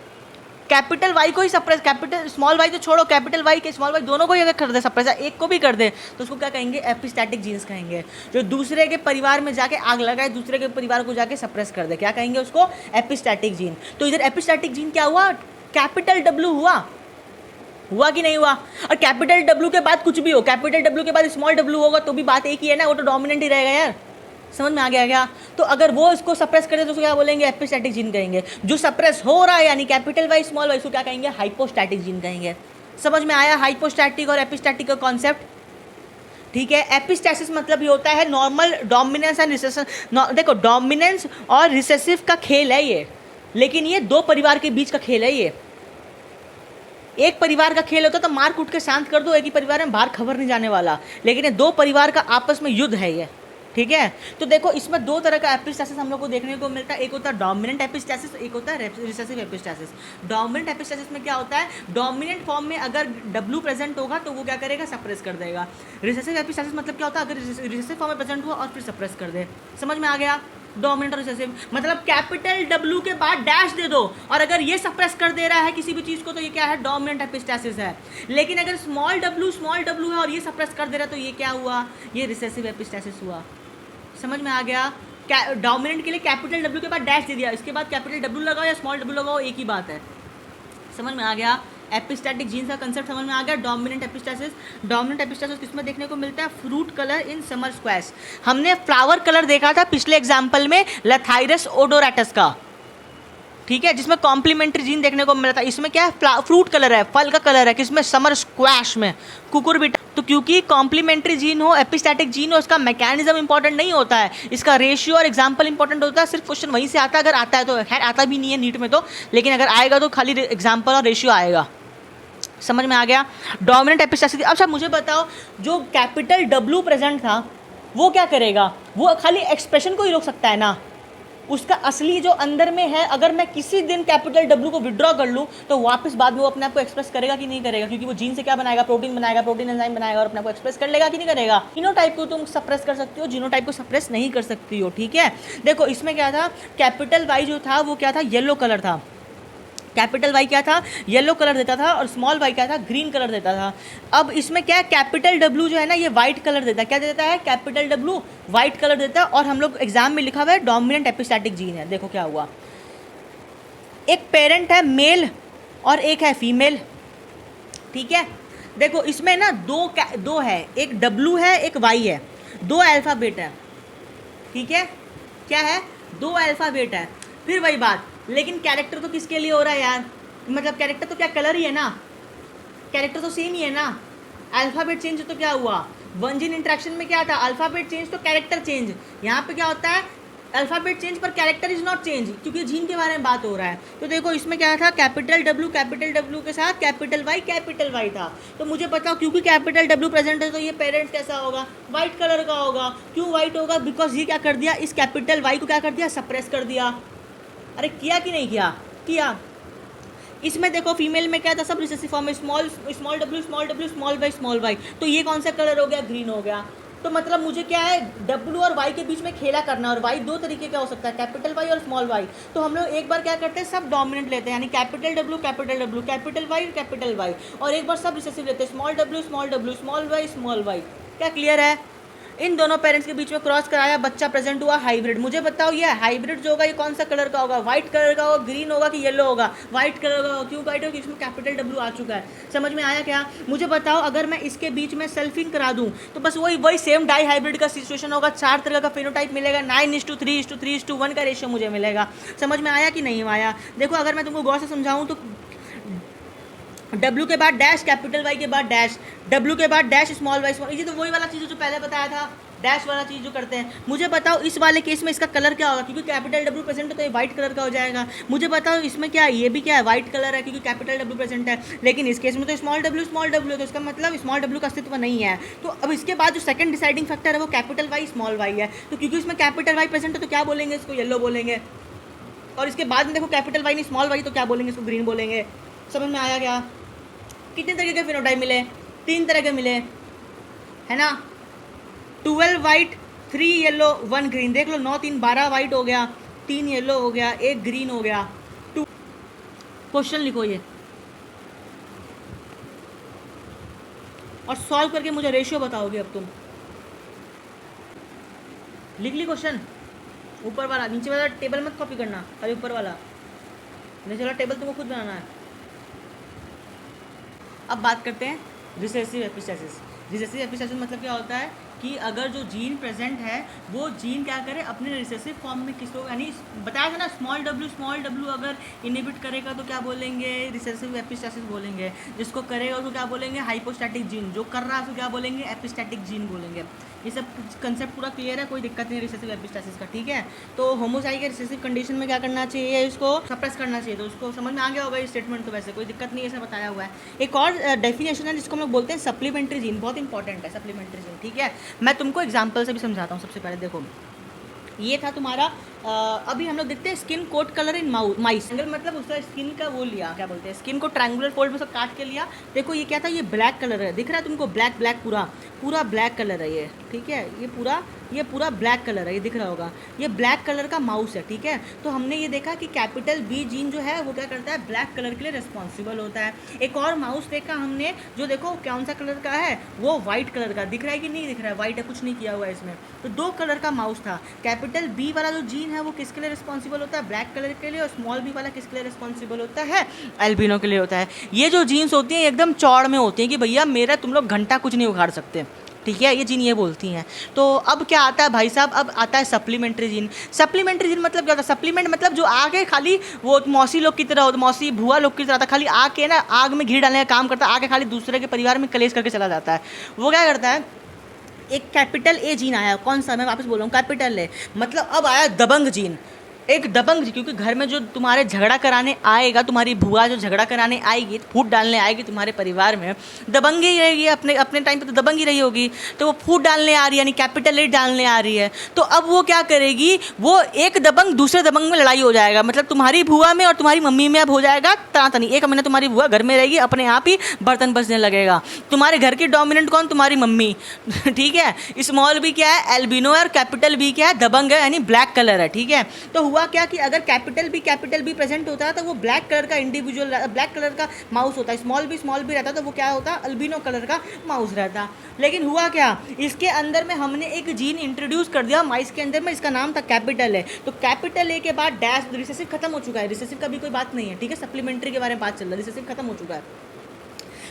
A: कैपिटल वाई को ही सप्रेस, कैपिटल स्मॉल वाई तो छोड़ो, कैपिटल वाई के स्मॉल वाई दोनों को ही अगर कर दे सप्रेस, एक को भी कर दे, तो उसको क्या कहेंगे? एपिस्टैटिक जीन्स कहेंगे। जो दूसरे के परिवार में जाके आग लगाए, दूसरे के परिवार को जाके सप्रेस कर दे, क्या कहेंगे उसको? Epistatic gene. तो इधर एपिस्टैटिक जीन क्या हुआ? कैपिटल डब्ल्यू हुआ कि नहीं हुआ? और कैपिटल डब्ल्यू के बाद कुछ भी हो, कैपिटल डब्ल्यू के बाद स्मॉल डब्ल्यू होगा तो भी बात एक ही है ना, वो तो डोमिनेंट ही रहेगा यार। समझ में आ गया क्या? तो अगर वो इसको सप्रेस करे तो उसको क्या बोलेंगे? एपिस्टैटिक जीन कहेंगे। जो सप्रेस हो रहा है यानी कैपिटल वाई स्मॉल वाई, उसको क्या कहेंगे? हाइपोस्टैटिक जीन कहेंगे। समझ में आया हाइपोस्टैटिक और एपिस्टैटिक का कॉन्सेप्ट? ठीक है। एपिस्टैसिस मतलब ये होता है नॉर्मल डोमिनेंस एंड रिसेसिव। देखो, डोमिनेंस और रिसेसिव का खेल है ये, लेकिन ये दो परिवार के बीच का खेल है। ये एक परिवार का खेल होता तो मार कूट के शांत कर दो, एक ही परिवार में बाहर खबर नहीं जाने वाला। लेकिन ये दो परिवार का आपस में युद्ध है ये, ठीक है। तो देखो इसमें दो तरह का एपिस्टैसिस हम लोग को देखने को मिलता है। एक होता है डोमिनेंट एपिस्टैसिस, एक होता है रिसेसिव एपिस्टैसिस। डोमिनेंट एपिस्टैसिस में क्या होता है? डोमिनेंट फॉर्म में अगर डब्ल्यू प्रेजेंट होगा तो वो क्या करेगा? सप्रेस कर देगा। रिसेसिव एपिस्टैसिस मतलब क्या होता है? अगर रिसेसिव फॉर्म में प्रेजेंट हुआ और फिर सप्रेस कर दे। समझ में आ गया? डोमिनेंट और रिसेसिव, मतलब कैपिटल डब्ल्यू के बाद डैश दे दो, और अगर ये सप्रेस कर दे रहा है किसी भी चीज़ को तो ये क्या है, डोमिनेंट एपिस्टेसिस है। लेकिन अगर स्मॉल डब्ल्यू है और ये सप्रेस कर दे रहा है तो ये क्या हुआ, ये रिसेसिव एपिस्टेसिस हुआ। समझ में आ गया? डोमिनेंट के लिए कैपिटल डब्ल्यू के बाद डैश दे दिया, इसके बाद कैपिटल डब्ल्यू लगाओ या स्मॉल डब्ल्यू लगाओ, एक ही बात है। समझ में आ गया? एपिस्टैटिक जीन्स का कंसेप्ट समझ में आ गया। डोमिनेंट एपिस्टेसिस किसमें देखने को मिलता है, fruit colour in summer squash. हमने फ्लावर कलर देखा था पिछले एग्जाम्पल में लथाइरस ओडोरेटस का, ठीक है, जिसमें कॉम्प्लीमेंट्री जीन देखने को मिला था। इसमें क्या है, फ्रूट कलर है, फल का कलर है, किसमें, समर स्क्वैश में, कुकुरबिटा। तो क्योंकि कॉम्प्लीमेंट्री जीन हो, एपिस्टैटिक जीन हो, इसका मैकेनिज्म इंपॉर्टेंट नहीं होता है, इसका रेशियो और एग्जाम्पल इंपॉर्टेंट होता है। सिर्फ क्वेश्चन वहीं से आता है, अगर आता है तो, खैर आता भी नहीं है नीट में तो, लेकिन अगर आएगा तो खाली एग्जाम्पल और रेशियो आएगा। समझ में आ गया? Dominant epistasis. अच्छा मुझे बताओ, जो कैपिटल डब्ल्यू प्रेजेंट था वो क्या करेगा, वो खाली एक्सप्रेशन को ही रोक सकता है ना, उसका असली जो अंदर में है, अगर मैं किसी दिन कैपिटल डब्ल्यू को विड्रॉ कर लूँ तो वापस बाद में वो अपने आप को एक्सप्रेस करेगा कि नहीं करेगा, क्योंकि वो जीन से क्या बनाएगा, प्रोटीन बनाएगा, प्रोटीन एंजाइम बनाएगा और अपने आप को एक्सप्रेस कर लेगा कि नहीं करेगा। जीनोटाइप को तुम सप्रेस कर सकती हो, जीनोटाइप को सप्रेस नहीं कर सकती हो, ठीक है। देखो इसमें क्या था, कैपिटल वाई जो था वो क्या था, येलो कलर था। कैपिटल वाई क्या था, येलो कलर देता था, और स्मॉल वाई क्या था, ग्रीन कलर देता था। अब इसमें क्या है, कैपिटल डब्ल्यू जो है ना ये वाइट कलर देता है। क्या देता है, कैपिटल डब्ल्यू वाइट कलर देता है। और हम लोग एग्जाम में लिखा हुआ है डोमिनेंट एपिस्टैटिक जीन है। देखो क्या हुआ, एक पेरेंट है मेल और एक है फीमेल, ठीक है। देखो इसमें ना दो है, एक डब्ल्यू है एक वाई है, दो अल्फ़ाबेट है, ठीक है। क्या है, दो अल्फ़ाबेट है। फिर वही बात, लेकिन कैरेक्टर तो किसके लिए हो रहा है यार, मतलब कैरेक्टर तो क्या कलर ही है ना, कैरेक्टर तो सेम ही है ना। अल्फ़ाबेट चेंज तो क्या हुआ, वन जीन इंट्रैक्शन में क्या था, अल्फ़ाबेट चेंज तो कैरेक्टर चेंज। यहाँ पे क्या होता है, अल्फ़ाबेट चेंज पर कैरेक्टर इज नॉट चेंज, क्योंकि जीन के बारे में बात हो रहा है। तो देखो इसमें क्या था, कैपिटल डब्ल्यू के साथ कैपिटल वाई था। तो मुझे बताओ, क्योंकि कैपिटल डब्ल्यू प्रेजेंट है तो ये पेरेंट कैसा होगा, वाइट कलर का होगा। क्यों वाइट होगा, बिकॉज ये क्या कर दिया, इस कैपिटल वाई को क्या कर दिया, सप्रेस कर दिया। अरे किया कि नहीं किया, किया। इसमें देखो फीमेल में क्या था, सब रिसेसिव फॉर्म में, स्मॉल डब्ल्यू स्मॉल वाई, तो ये कौन सा कलर हो गया, ग्रीन हो गया। तो मतलब मुझे क्या है, डब्ल्यू और वाई के बीच में खेला करना, और वाई दो तरीके का हो सकता है, कैपिटल वाई और स्मॉल वाई। तो हम लोग एक बार क्या करते हैं, सब डोमिनेंट लेते हैं, यानी कैपिटल डब्ल्यू कैपिटल वाई, और एक बार सब रिसेसिव लेते हैं, स्मॉल डब्ल्यू स्मॉल वाई। क्या क्लियर है? इन दोनों पेरेंट्स के बीच में क्रॉस कराया, बच्चा प्रेजेंट हुआ हाइब्रिड। मुझे बताओ ये हाइब्रिड जो होगा ये कौन सा कलर का होगा, व्हाइट कलर का होगा, ग्रीन होगा कि येलो होगा, व्हाइट कलर का होगा। क्यों व्हाइट होगा, इसमें कैपिटल डब्ल्यू आ चुका है। समझ में आया क्या? मुझे बताओ, अगर मैं इसके बीच में सेल्फिंग करा दूं तो बस वही सेम डाई हाइब्रिड का सिचुएशन होगा, 4 तरह का फेनोटाइप मिलेगा, 9:3:3:1 का रेशियो मुझे मिलेगा। समझ में आया कि नहीं आया? देखो अगर मैं तुमको गौर से समझाऊँ तो डब्ल्यू के बाद डैश, कैपिटल वाई के बाद डैश, डब्ल्यू के बाद डैश, स्मॉल वाई स्मॉल, ये तो वही वाला चीज़ जो पहले बताया था, डैश वाला चीज़ जो करते हैं। मुझे बताओ इस वाले केस में इसका कलर क्या होगा, क्योंकि कैपिटल डब्ल्यू प्रेजेंट है तो ये वाइट कलर का हो जाएगा। मुझे बताओ इसमें क्या है, ये भी क्या है, वाइट कलर है, क्योंकि कैपिटल डब्ल्यू प्रेजेंट है। लेकिन इस केस में तो स्मॉल डब्ल्यू है, तो इसका मतलब स्मॉल डब्ल्यू का अस्तित्व नहीं है। तो अब इसके बाद जो सेकंड डिसाइडिंग फैक्टर है वो कैपिटल वाई स्मॉल वाई है। तो क्योंकि इसमें कैपिटल वाई प्रेजेंट है तो क्या बोलेंगे, इसको येलो बोलेंगे। और इसके बाद में देखो कैपिटल वाई नहीं स्मॉल वाई, तो क्या बोलेंगे, इसको ग्रीन बोलेंगे। समझ में आया क्या? कितने तरीके के फिनोटाइप मिले, 3 तरह के मिले, है ना। 12 वाइट 3 येलो 1 ग्रीन। देख लो 9 3 12 वाइट हो गया, 3 येलो हो गया, 1 ग्रीन हो गया। 2 क्वेश्चन लिखो ये और सॉल्व करके मुझे रेशियो बताओगे। अब तुम लिख ली क्वेश्चन, ऊपर वाला, नीचे वाला टेबल मत कॉपी करना, अरे ऊपर वाला, नीचे वाला टेबल तुमको खुद बनाना है। अब बात करते हैं रिसेसिव एपिस्टेसिस। रिसेसिव एपिस्टेसिस मतलब क्या होता है कि अगर जो जीन प्रेजेंट है वो जीन क्या करे, अपने रिसेसिव फॉर्म में किसको, यानी बताया था ना स्मॉल डब्ल्यू अगर इनहिबिट करेगा तो क्या बोलेंगे, रिसेसिव एपिस्टेसिस बोलेंगे। जिसको करेगा उसको क्या बोलेंगे, हाइपोस्टैटिक जीन। जो कर रहा है उसको क्या बोलेंगे, एपिस्टैटिक जीन बोलेंगे। ये सब कंसेप्ट पूरा क्लियर है, कोई दिक्कत नहीं है रिसेसिव एपिस्टेसिस का, ठीक है। तो होमोजाई के रिसेसिव कंडीशन में क्या करना चाहिए, इसको सप्रेस करना चाहिए। तो उसको समझ में आ गया होगा ये स्टेटमेंट, तो वैसे कोई दिक्कत नहीं है, ऐसा बताया हुआ है। एक और डेफिनेशन है जिसको हम लोग बोलते हैं सप्लीमेंट्री जीन, बहुत इंपॉर्टेंट है सप्लीमेंट्री जीन, ठीक है। मैं तुमको एग्जाम्पल से भी समझाता हूँ। सबसे पहले देखो, ये था तुम्हारा अभी हम लोग देखते हैं स्किन कोट कलर इन माइस, मतलब उसका स्किन का वो लिया, क्या बोलते हैं, स्किन को ट्रायंगुलर फोल्ड में सब काट के लिया। देखो ये क्या था, ये ब्लैक कलर है, दिख रहा है तुमको, ब्लैक ब्लैक पूरा पूरा ब्लैक कलर है ये, ठीक है, ये पूरा ब्लैक कलर है, ये दिख रहा होगा, ये ब्लैक कलर का माउस है, ठीक है। तो हमने ये देखा कि कैपिटल बी जीन जो है वो क्या करता है, ब्लैक कलर के लिए रिस्पॉन्सिबल होता है। एक और माउस देखा हमने, जो देखो कौन सा कलर का है, वो वाइट कलर का, दिख रहा है कि नहीं दिख रहा है, वाइट है, कुछ नहीं किया हुआ है इसमें। तो 2 कलर का माउस था। कैपिटल बी वाला जो जीन है वो किसके लिए रिस्पॉन्सिबल होता है, ब्लैक कलर के लिए, और स्मॉल बी वाला किसके लिए रिस्पॉन्सिबल होता है, एल्बिनो के लिए होता है। ये जो जीन्स होती हैं एकदम चौड़ में होती हैं कि भैया मेरा तुम लोग घंटा कुछ नहीं उखाड़ सकते, ठीक है, ये जीन ये बोलती हैं। तो अब क्या आता है भाई साहब, अब आता है सप्लीमेंट्री जीन। सप्लीमेंट्री जीन मतलब क्या होता है, सप्लीमेंट मतलब जो आगे खाली वो मौसी लोग की तरह होता, मौसी भुआ लोग की तरह था, खाली आके ना आग में घी डालने का काम करता है, आगे खाली दूसरे के परिवार में कलेश करके चला जाता है। वो क्या करता है, एक कैपिटल ए जीन आया, कौन सा, मैं वापस बोल रहा हूँ, कैपिटल ए, मतलब अब आया दबंग जीन। एक दबंग, क्योंकि घर में जो तुम्हारे झगड़ा कराने आएगा, तुम्हारी बुआ जो झगड़ा कराने आएगी, फूट डालने आएगी तुम्हारे परिवार में, दबंग ही रहेगी, अपने अपने टाइम पे तो दबंग ही रही होगी, तो वो फूट डालने आ रही है, यानी कैपिटल ए डालने आ रही है। तो अब वो क्या करेगी, वो एक दबंग दूसरे दबंग में लड़ाई हो जाएगा, मतलब तुम्हारी बुआ में और तुम्हारी मम्मी में अब हो जाएगा तनातनी। 1 महीना तुम्हारी बुआ घर में रहेगी, अपने आप ही बर्तन बजने लगेगा। तुम्हारे घर की डोमिनेंट कौन, तुम्हारी मम्मी, ठीक है। स्मॉल बी क्या है, एल्बिनो है, और कैपिटल बी क्या है, दबंग है, यानी ब्लैक कलर है, ठीक है। तो हुआ क्या कि अगर कैपिटल बी प्रेजेंट होता है तो वो ब्लैक कलर का इंडिविजुअल, ब्लैक कलर का माउस होता है। स्मॉल बी रहता तो वो क्या होता, अल्बिनो कलर का माउस रहता। लेकिन हुआ क्या, इसके अंदर में हमने एक जीन इंट्रोड्यूस कर दिया माइस के अंदर में, इसका नाम था कैपिटल ए। तो कैपिटल ए के बाद डैश, रिसेसिव खत्म हो चुका है, रिसेसिव का भी कोई बात नहीं है, ठीक है, सप्लीमेंट्री के बारे में बात चल रहा है, रिसेसिव खत्म हो चुका है।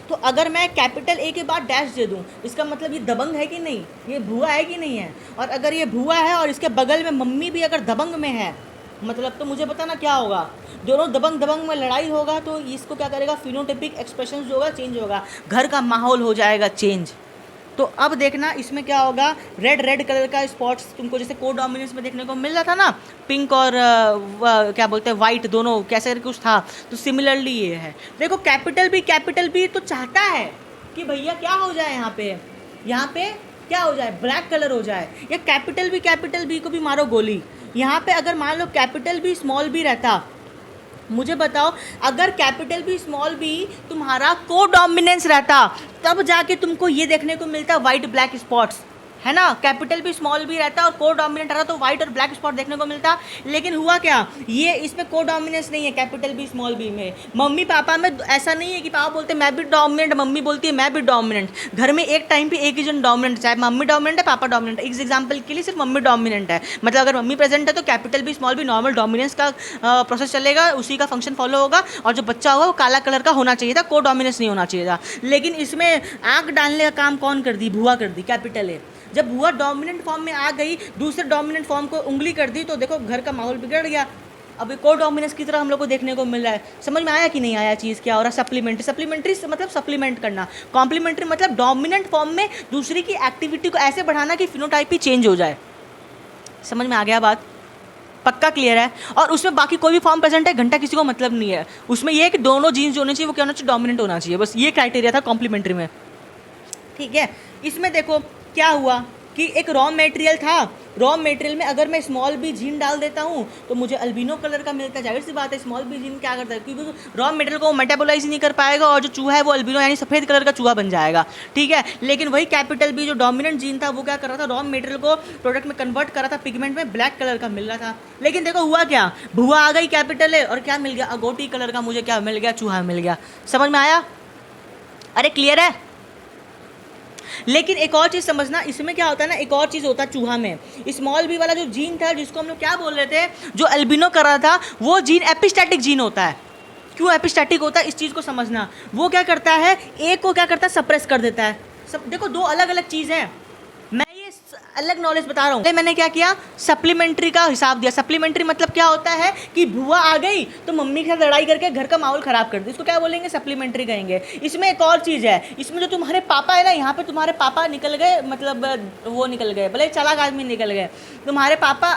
A: तो अगर मैं कैपिटल ए के बाद डैश दे दूं, इसका मतलब ये दबंग है कि नहीं, ये भुआ है कि नहीं है। और अगर ये भुआ है और इसके बगल में मम्मी भी अगर दबंग में है, मतलब तो मुझे बताना क्या होगा, दोनों दबंग में लड़ाई होगा, तो इसको क्या करेगा, फिनोटाइपिक एक्सप्रेशन जो होगा चेंज होगा, घर का माहौल हो जाएगा चेंज। तो अब देखना इसमें क्या होगा, रेड कलर का स्पॉट्स तुमको जैसे को डोमिनेंस में देखने को मिल रहा था ना, पिंक और क्या बोलते हैं वाइट, दोनों कैसे कुछ था, तो सिमिलरली ये है। देखो कैपिटल बी तो चाहता है कि भैया क्या हो जाए, यहाँ पे क्या हो जाए, ब्लैक कलर हो जाए, या कैपिटल बी को भी मारो गोली। यहाँ पे अगर मान लो कैपिटल बी स्मॉल बी रहता, मुझे बताओ, अगर कैपिटल बी स्मॉल बी तुम्हारा को डोमिनेंस रहता, तब जाके तुमको ये देखने को मिलता वाइट ब्लैक स्पॉट्स, है ना। कैपिटल बी स्मॉल बी रहता और को डोमिनेंट रहता तो वाइट और ब्लैक स्पॉट देखने को मिलता। लेकिन हुआ क्या, ये इसमें को डोमिनेंस नहीं है कैपिटल बी स्मॉल बी में। मम्मी पापा में ऐसा नहीं है कि पापा बोलते मैं भी डोमिनेंट, मम्मी बोलती है मैं भी डोमिनेंट। घर में एक टाइम पे एक ही जन डोमिनेंट, चाहे मम्मी डोमिनेंट है पापा डोमिनेंट है। इस एग्जाम्पल के लिए सिर्फ मम्मी डोमिनेंट है, मतलब अगर मम्मी प्रेजेंट है तो capital B small B normal dominance का प्रोसेस चलेगा, उसी का फंक्शन फॉलो होगा, और जो बच्चा होगा वो काला कलर का होना चाहिए था, को डोमिनेंस नहीं होना चाहिए था। लेकिन इसमें आँख डालने का काम कौन कर दी, भुआ कर दी, कैपिटल है। जब भुआ डोमिनेंट फॉर्म में आ गई, दूसरे डोमिनेंट फॉर्म को उंगली कर दी, तो देखो घर का माहौल बिगड़ गया। अब को डोमिनेंस की तरह हम लोग को देखने को मिल रहा है। समझ में आया कि नहीं आया चीज़ क्या हो रहा है। सप्लीमेंट्री मतलब सप्लीमेंट करना, कॉम्प्लीमेंट्री मतलब डोमिनेंट फॉर्म में दूसरी की एक्टिविटी को ऐसे बढ़ाना कि फिनोटाइप ही चेंज हो जाए। समझ में आ गया बात, पक्का क्लियर है। और उसमें बाकी कोई भी फॉर्म प्रेजेंट है, घंटा किसी को मतलब नहीं है। उसमें यह है कि दोनों जीन्स जो होने चाहिए वो क्या होना चाहिए, डोमिनेंट होना चाहिए, बस ये क्राइटेरिया था कॉम्प्लीमेंट्री में, ठीक है। इसमें देखो क्या हुआ कि एक रॉ मटेरियल था, रॉ मटेरियल में अगर मैं स्मॉल बी जीन डाल देता हूँ तो मुझे अल्बिनो कलर का मिलता है। जाहिर सी बात है, स्मॉल बी जीन क्या करता है, क्योंकि रॉ मटेरियल को मेटाबोलाइज नहीं कर पाएगा और जो चूहा है वो अल्बिनो यानी सफ़ेद कलर का चूहा बन जाएगा, ठीक है। लेकिन वही कैपिटल बी जो डोमिनेंट जीन था वो क्या कर रहा था, रॉ मटेरियल को प्रोडक्ट में कन्वर्ट कर रहा था, पिगमेंट में ब्लैक कलर का मिल रहा था। लेकिन देखो हुआ क्या, भुआ आ गई कैपिटल है और क्या मिल गया, अगोटी कलर का मुझे क्या मिल गया, चूहा मिल गया। समझ में आया, अरे क्लियर है। लेकिन एक और चीज़ समझना, इसमें क्या होता है ना, एक और चीज़ होता है चूहा में, स्मॉल बी वाला जो जीन था जिसको हम लोग क्या बोल रहे थे, जो अल्बिनो कर रहा था, वो जीन एपिस्टैटिक जीन होता है। क्यों एपिस्टैटिक होता है, इस चीज़ को समझना। वो क्या करता है, एक को क्या करता है, सप्रेस कर देता है। सब देखो दो अलग अलग चीज़ हैं, मैं ये अलग नॉलेज बता रहा हूँ। मैंने क्या किया, सप्लीमेंट्री का हिसाब दिया। सप्लीमेंट्री मतलब क्या होता है कि बुआ आ गई तो मम्मी के साथ लड़ाई करके घर का माहौल खराब कर दी, इसको क्या बोलेंगे, सप्लीमेंट्री कहेंगे। इसमें एक और चीज़ है, इसमें जो तुम्हारे पापा है ना, यहाँ पे तुम्हारे पापा निकल गए, मतलब वो निकल गए, भले चालाक आदमी निकल गए, तुम्हारे पापा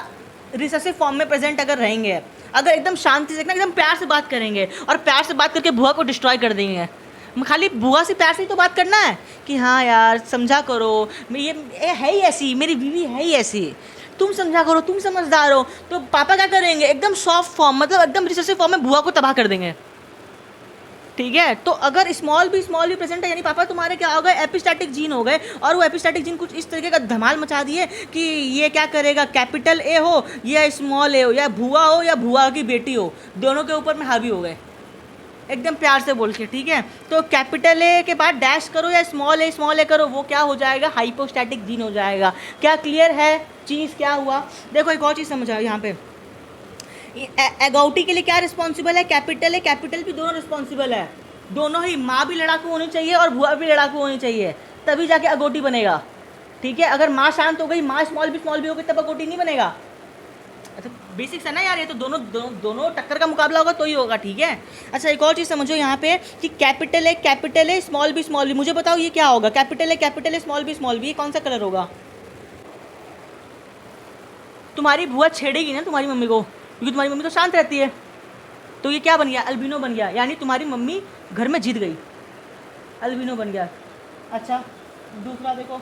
A: रिसेसिव फॉर्म में प्रेजेंट अगर रहेंगे, अगर एकदम शांति से एकदम प्यार से बात करेंगे और प्यार से बात करके बुआ को डिस्ट्रॉय कर देंगे। खाली बुआ से प्यार से ही तो बात करना है कि हाँ यार समझा करो, ये है ही ऐसी, मेरी बीवी है ही ऐसी, तुम समझा करो, तुम समझदार हो। तो पापा क्या करेंगे, एकदम सॉफ्ट फॉर्म, मतलब एकदम रिसेसिव फॉर्म में बुआ को तबाह कर देंगे। ठीक है, तो अगर स्मॉल भी प्रेजेंट है, यानी पापा तुम्हारे क्या हो गए, एपिस्टैटिक जीन हो गए, और वो एपिस्टैटिक जीन कुछ इस तरीके का धमाल मचा दिए कि ये क्या करेगा, कैपिटल ए हो या स्मॉल ए हो, या भुआ हो या भुआ की बेटी हो, दोनों के ऊपर में हावी हो गए, एकदम प्यार से बोल के। ठीक है, तो कैपिटल ए के बाद डैश करो या स्मॉल ए करो, वो क्या हो जाएगा, हाइपोस्टैटिक जीन हो जाएगा। क्या क्लियर है चीज़, क्या हुआ? देखो एक और चीज़ समझाओ यहाँ पे, एगोटी के लिए क्या रिस्पॉन्सिबल है, कैपिटल है, कैपिटल भी दोनों रिस्पॉन्सिबल है, दोनों ही, माँ भी लड़ाकू होनी चाहिए और भुआ भी लड़ाकू होनी चाहिए, तभी जाके अगोटी बनेगा। ठीक है, अगर माँ शांत हो गई, माँ स्मॉल भी हो गई, तब अगोटी नहीं बनेगा। अच्छा बेसिक्स है ना यार, ये तो दोनों टक्कर का मुकाबला होगा तो ही होगा। ठीक है, अच्छा एक और चीज़ समझो यहाँ पे कि कैपिटल है, स्मॉल भी, मुझे बताओ ये क्या होगा, कैपिटल है, स्मॉल भी, ये कौन सा कलर होगा? तुम्हारी बुआ छेड़ेगी ना तुम्हारी मम्मी को, क्योंकि तुम्हारी मम्मी तो शांत रहती है, तो ये क्या बन गया, अल्बिनो बन गया, यानी तुम्हारी मम्मी घर में जीत गई, अल्बिनो बन गया। अच्छा दूसरा देखो,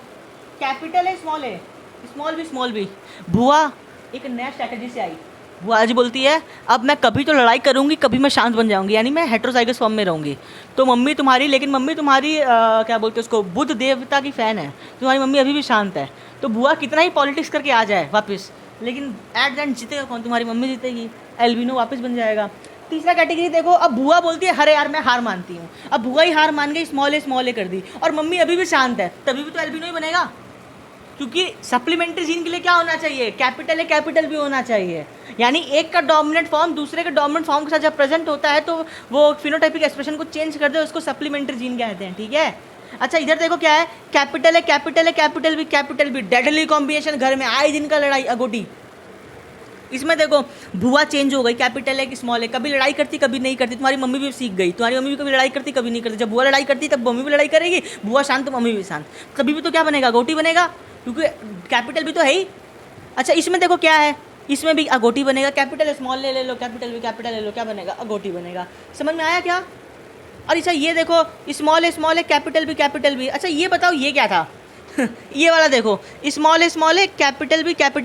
A: कैपिटल है, स्मॉल भी, बुआ एक नया स्ट्रैटेजी से आई, बुआ आज बोलती है अब मैं कभी तो लड़ाई करूंगी, कभी मैं शांत बन जाऊंगी, यानी मैं हेट्रोजाइगस फॉर्म में रहूंगी। तो मम्मी तुम्हारी, लेकिन मम्मी तुम्हारी क्या बोलते हैं उसको, बुद्ध देवता की फ़ैन है, तुम्हारी मम्मी अभी भी शांत है। तो बुआ कितना ही पॉलिटिक्स करके आ जाए वापस, लेकिन एट द एंड जीतेगा कौन, तुम्हारी मम्मी जीतेगी, एल्बिनो वापस बन जाएगा। तीसरा कैटेगरी देखो, अब बुआ बोलती है अरे यार मैं हार मानती हूँ, अब बुआ ही हार मान गई, स्मॉल ए कर दी, और मम्मी अभी भी शांत है, तभी भी तो एल्बिनो ही बनेगा, क्योंकि सप्लीमेंट्री जीन के लिए क्या होना चाहिए, कैपिटल भी होना चाहिए, यानी एक का डोमिनेंट फॉर्म दूसरे के डोमिनेंट फॉर्म के साथ जब प्रेजेंट होता है तो वो फिनोटाइपिक एक्सप्रेशन को चेंज कर दे, उसको सप्लीमेंट्री जीन कहते हैं। ठीक है, अच्छा इधर देखो क्या है, कैपिटल भी, डेडली कॉम्बिनेशन, घर में आए दिन का लड़ाई, अगोटी। इसमें देखो भुआ चेंज हो गई, कैपिटल है कि स्मॉल है, कभी लड़ाई करती कभी नहीं करती, तुम्हारी मम्मी भी सीख गई, तुम्हारी मम्मी भी कभी लड़ाई करती कभी नहीं करती, जब बुआ लड़ाई करती तब मम्मी भी लड़ाई करेगी, बुआ शांत तो मम्मी भी शांत, कभी भी तो क्या बनेगा, अगोटी बनेगा, क्योंकि कैपिटल भी तो है ही। अच्छा इसमें देखो क्या है, इसमें भी अगोटी बनेगा, कैपिटल स्मॉल ले लो, कैपिटल ले लो, क्या बनेगा, अगोटी बनेगा। समझ में आया क्या? और अच्छा ये देखो स्मॉल है, कैपिटल भी। अच्छा ये बताओ ये क्या था ये वाला देखो, स्मॉल है, कैपिटल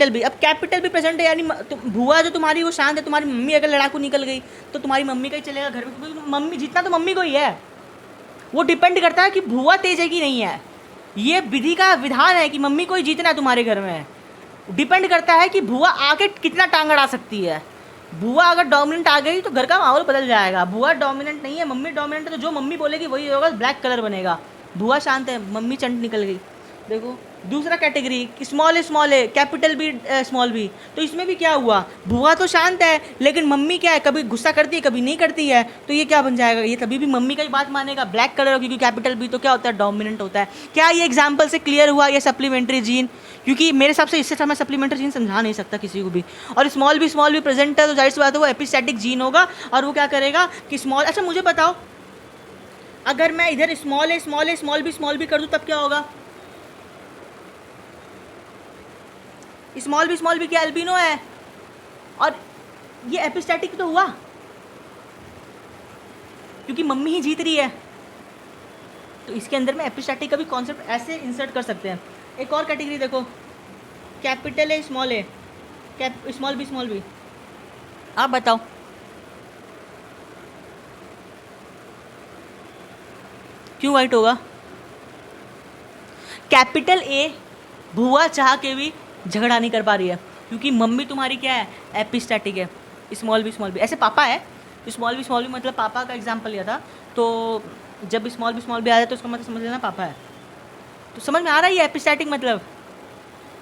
A: भी। अब कैपिटल भी प्रेजेंट है, यानी भुआ जो तुम्हारी वो शांत है, तुम्हारी मम्मी अगर लड़ाकू निकल गई तो तुम्हारी मम्मी का ही चलेगा घर में, क्योंकि मम्मी जीतना तो मम्मी को ही है। वो डिपेंड करता है कि भुआ तेज है कि नहीं है, ये विधि का विधान है कि मम्मी को ही जीतना है तुम्हारे घर में, डिपेंड करता है कि भुआ आके कितना टांग अड़ा सकती है। बुआ अगर डोमिनेंट आ गई तो घर का माहौल बदल जाएगा, बुआ डोमिनेंट नहीं है, मम्मी डोमिनेंट है, तो जो मम्मी बोलेगी वही होगा, ब्लैक कलर बनेगा। बुआ शांत है, मम्मी चंट निकल गई। देखो दूसरा कैटेगरी, स्मॉल है, कैपिटल भी स्मॉल भी, तो इसमें भी क्या हुआ, बुआ तो शांत है लेकिन मम्मी क्या है, कभी गुस्सा करती है कभी नहीं करती है, तो ये क्या बन जाएगा, ये तभी भी मम्मी का ही बात मानेगा, ब्लैक कलर, क्योंकि कैपिटल भी तो क्या होता है, डोमिनेंट होता है। क्या ये एग्जाम्पल से क्लियर हुआ ये सप्लीमेंट्री जीन? क्योंकि मेरे हिसाब से इससे अच्छा मैं सप्लीमेंट्री जीन समझा नहीं सकता किसी को भी। और स्मॉल भी प्रेजेंट है तो जाहिर सी बात है वो एपिस्टैटिक जीन होगा, और वो क्या करेगा कि स्मॉल, अच्छा मुझे बताओ अगर मैं इधर स्मॉल भी कर दूँ तब क्या होगा, स्मॉल भी क्या एल्बिनो है, और ये एपिस्टैटिक तो हुआ क्योंकि मम्मी ही जीत रही है, तो इसके अंदर में एपिस्टैटिक का भी कॉन्सेप्ट ऐसे इंसर्ट कर सकते हैं। एक और कैटेगरी देखो, कैपिटल है, स्मॉल भी, आप बताओ क्यों वाइट होगा? कैपिटल ए भुआ चाह के भी झगड़ा नहीं कर पा रही है, क्योंकि मम्मी तुम्हारी क्या है, एपिस्टैटिक है। स्मॉल भी ऐसे पापा है, स्मॉल भी मतलब पापा का एग्जांपल लिया था, तो जब स्मॉल भी आ जाए तो उसका मतलब समझ लेना पापा है। तो समझ में आ रहा है ये एपिस्टैटिक मतलब?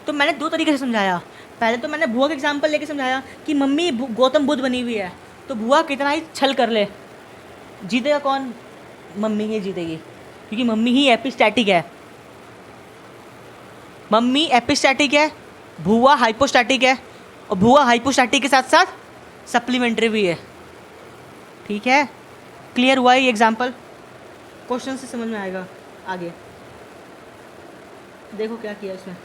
A: तो मैंने दो तरीके से समझाया, पहले तो मैंने भुआ का एग्जांपल लेके समझाया कि मम्मी गौतम बुद्ध बनी हुई है, तो भुआ कितना ही छल कर ले, जीतेगा कौन, मम्मी ही जीतेगी, क्योंकि मम्मी ही एपिस्टैटिक है। मम्मी एपिस्टैटिक है, भुआ हाइपोस्टैटिक है, और भुआ हाइपोस्टैटिक के साथ साथ सप्लीमेंट्री भी है। ठीक है, क्लियर हुआ ये एग्जांपल? क्वेश्चन से समझ में आएगा आगे। देखो क्या किया इसमें,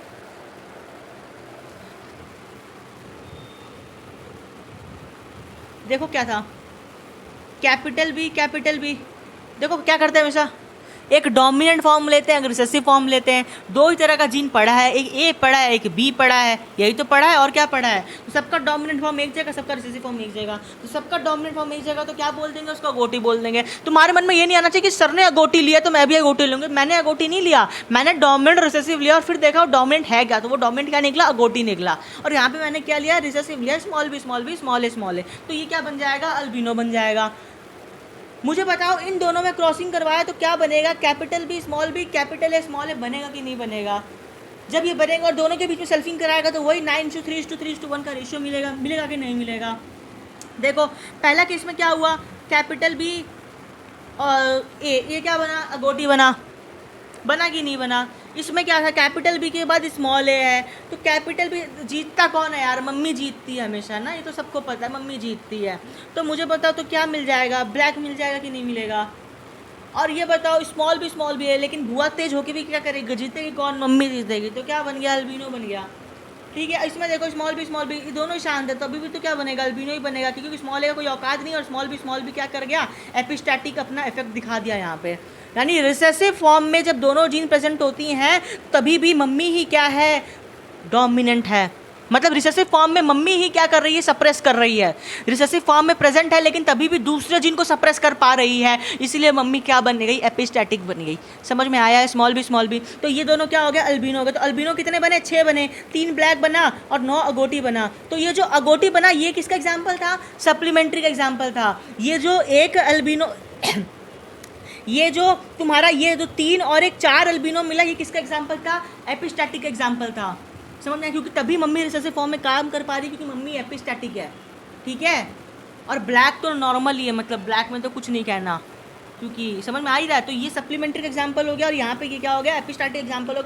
A: देखो क्या था, कैपिटल भी। देखो क्या करते हैं हमेशा, एक डोमिनेंट फॉर्म लेते हैं, एक रिसेसिव फॉर्म लेते हैं। दो ही तरह का जीन पढ़ा है, एक ए पढ़ा है, एक बी पढ़ा है, यही तो पढ़ा है और क्या पढ़ा है। तो सबका डोमिनेंट फॉर्म एक जगह, सबका रिसेसिव फॉर्म एक जगह। तो सबका डोमिनेंट फॉर्म एक जगह तो क्या बोल देंगे, उसको अगोटी बोल देंगे। तुम्हारे मन में ये नहीं आना चाहिए कि सर ने अगोटी लिया तो मैं भी अगोटी लूँगी। मैंने अगोटी नहीं लिया, मैंने डोमिनेंट रिसेसिव लिया और फिर देखा वो डोमिनेंट है क्या, तो वो डोमिनेंट क्या निकला, अगोटी निकला। और यहाँ पे मैंने क्या लिया, रिसेसिव लिया, small B small B small A small A. तो ये क्या बन जाएगा, अल्बिनो बन जाएगा। मुझे बताओ इन दोनों में क्रॉसिंग करवाया तो क्या बनेगा, capital B small B capital A small A बनेगा कि नहीं बनेगा। जब ये बनेगा और दोनों के बीच में सेल्फिंग कराएगा तो वही 9:3:3:1 का रेशियो मिलेगा, मिलेगा कि नहीं मिलेगा। देखो पहला केस में क्या हुआ, कैपिटल बी और ए, ये क्या बना, अगोटी बना कि नहीं बना। इसमें क्या था, कैपिटल बी के बाद स्मॉल ए है, तो कैपिटल बी जीतता कौन है यार, मम्मी जीतती है हमेशा ना, ये तो सबको पता है मम्मी जीतती है। तो मुझे बताओ तो क्या मिल जाएगा, ब्लैक मिल जाएगा कि नहीं मिलेगा। और ये बताओ स्मॉल बी है लेकिन बुआ तेज होके भी क्या करेगी, जीतेगी कौन, मम्मी जीतेगी। तो क्या बन गया, अल्बिनो बन गया। ठीक है, इसमें देखो स्मॉल बी ये दोनों शांत है, तो अभी भी तो क्या बनेगा, अल्बिनो ही बनेगा, क्योंकि स्मॉल ए का कोई औकात नहीं और स्मॉल बी क्या कर गया, एपिस्टैटिक अपना इफेक्ट दिखा दिया यहाँ पे। यानी रिसेसिव फॉर्म में जब दोनों जीन प्रेजेंट होती हैं तभी भी मम्मी ही क्या है, डोमिनेंट है। मतलब रिसेसिव फॉर्म में मम्मी ही क्या कर रही है, सप्रेस कर रही है। रिसेसिव फॉर्म में प्रेजेंट है लेकिन तभी भी दूसरे जीन को सप्रेस कर पा रही है, इसलिए मम्मी क्या बन गई, एपिस्टैटिक बन गई। समझ में आया है, स्मॉल बी। तो ये दोनों क्या हो गया, अल्बिनो हो गया। तो अल्बिनो कितने बने, 6 बने, 3 ब्लैक बना और 9 अगोटी बना। तो ये जो अगोटी बना ये किसका एग्जाम्पल था, सप्लीमेंट्री का एग्जाम्पल था। ये जो एक अल्बिनो ये जो तुम्हारा ये जो 3 और एक 4 अल्बिनो मिला, ये किसका एग्जाम्पल था, एपिस्टैटिक का एग्जाम्पल था। समझ में आया, क्योंकि तभी मम्मी रिसेसिव फॉर्म में काम कर पा रही है क्योंकि मम्मी एपिस्टैटिक है। ठीक है, और ब्लैक तो नॉर्मल ही है, मतलब ब्लैक में तो कुछ नहीं कहना, क्योंकि समझ में आ ही रहा है। तो ये सप्लीमेंट्री का एग्जाम्पल हो गया और यहाँ पे ये क्या हो गया, एपिस्टैटिक एग्जाम्पल हो गया।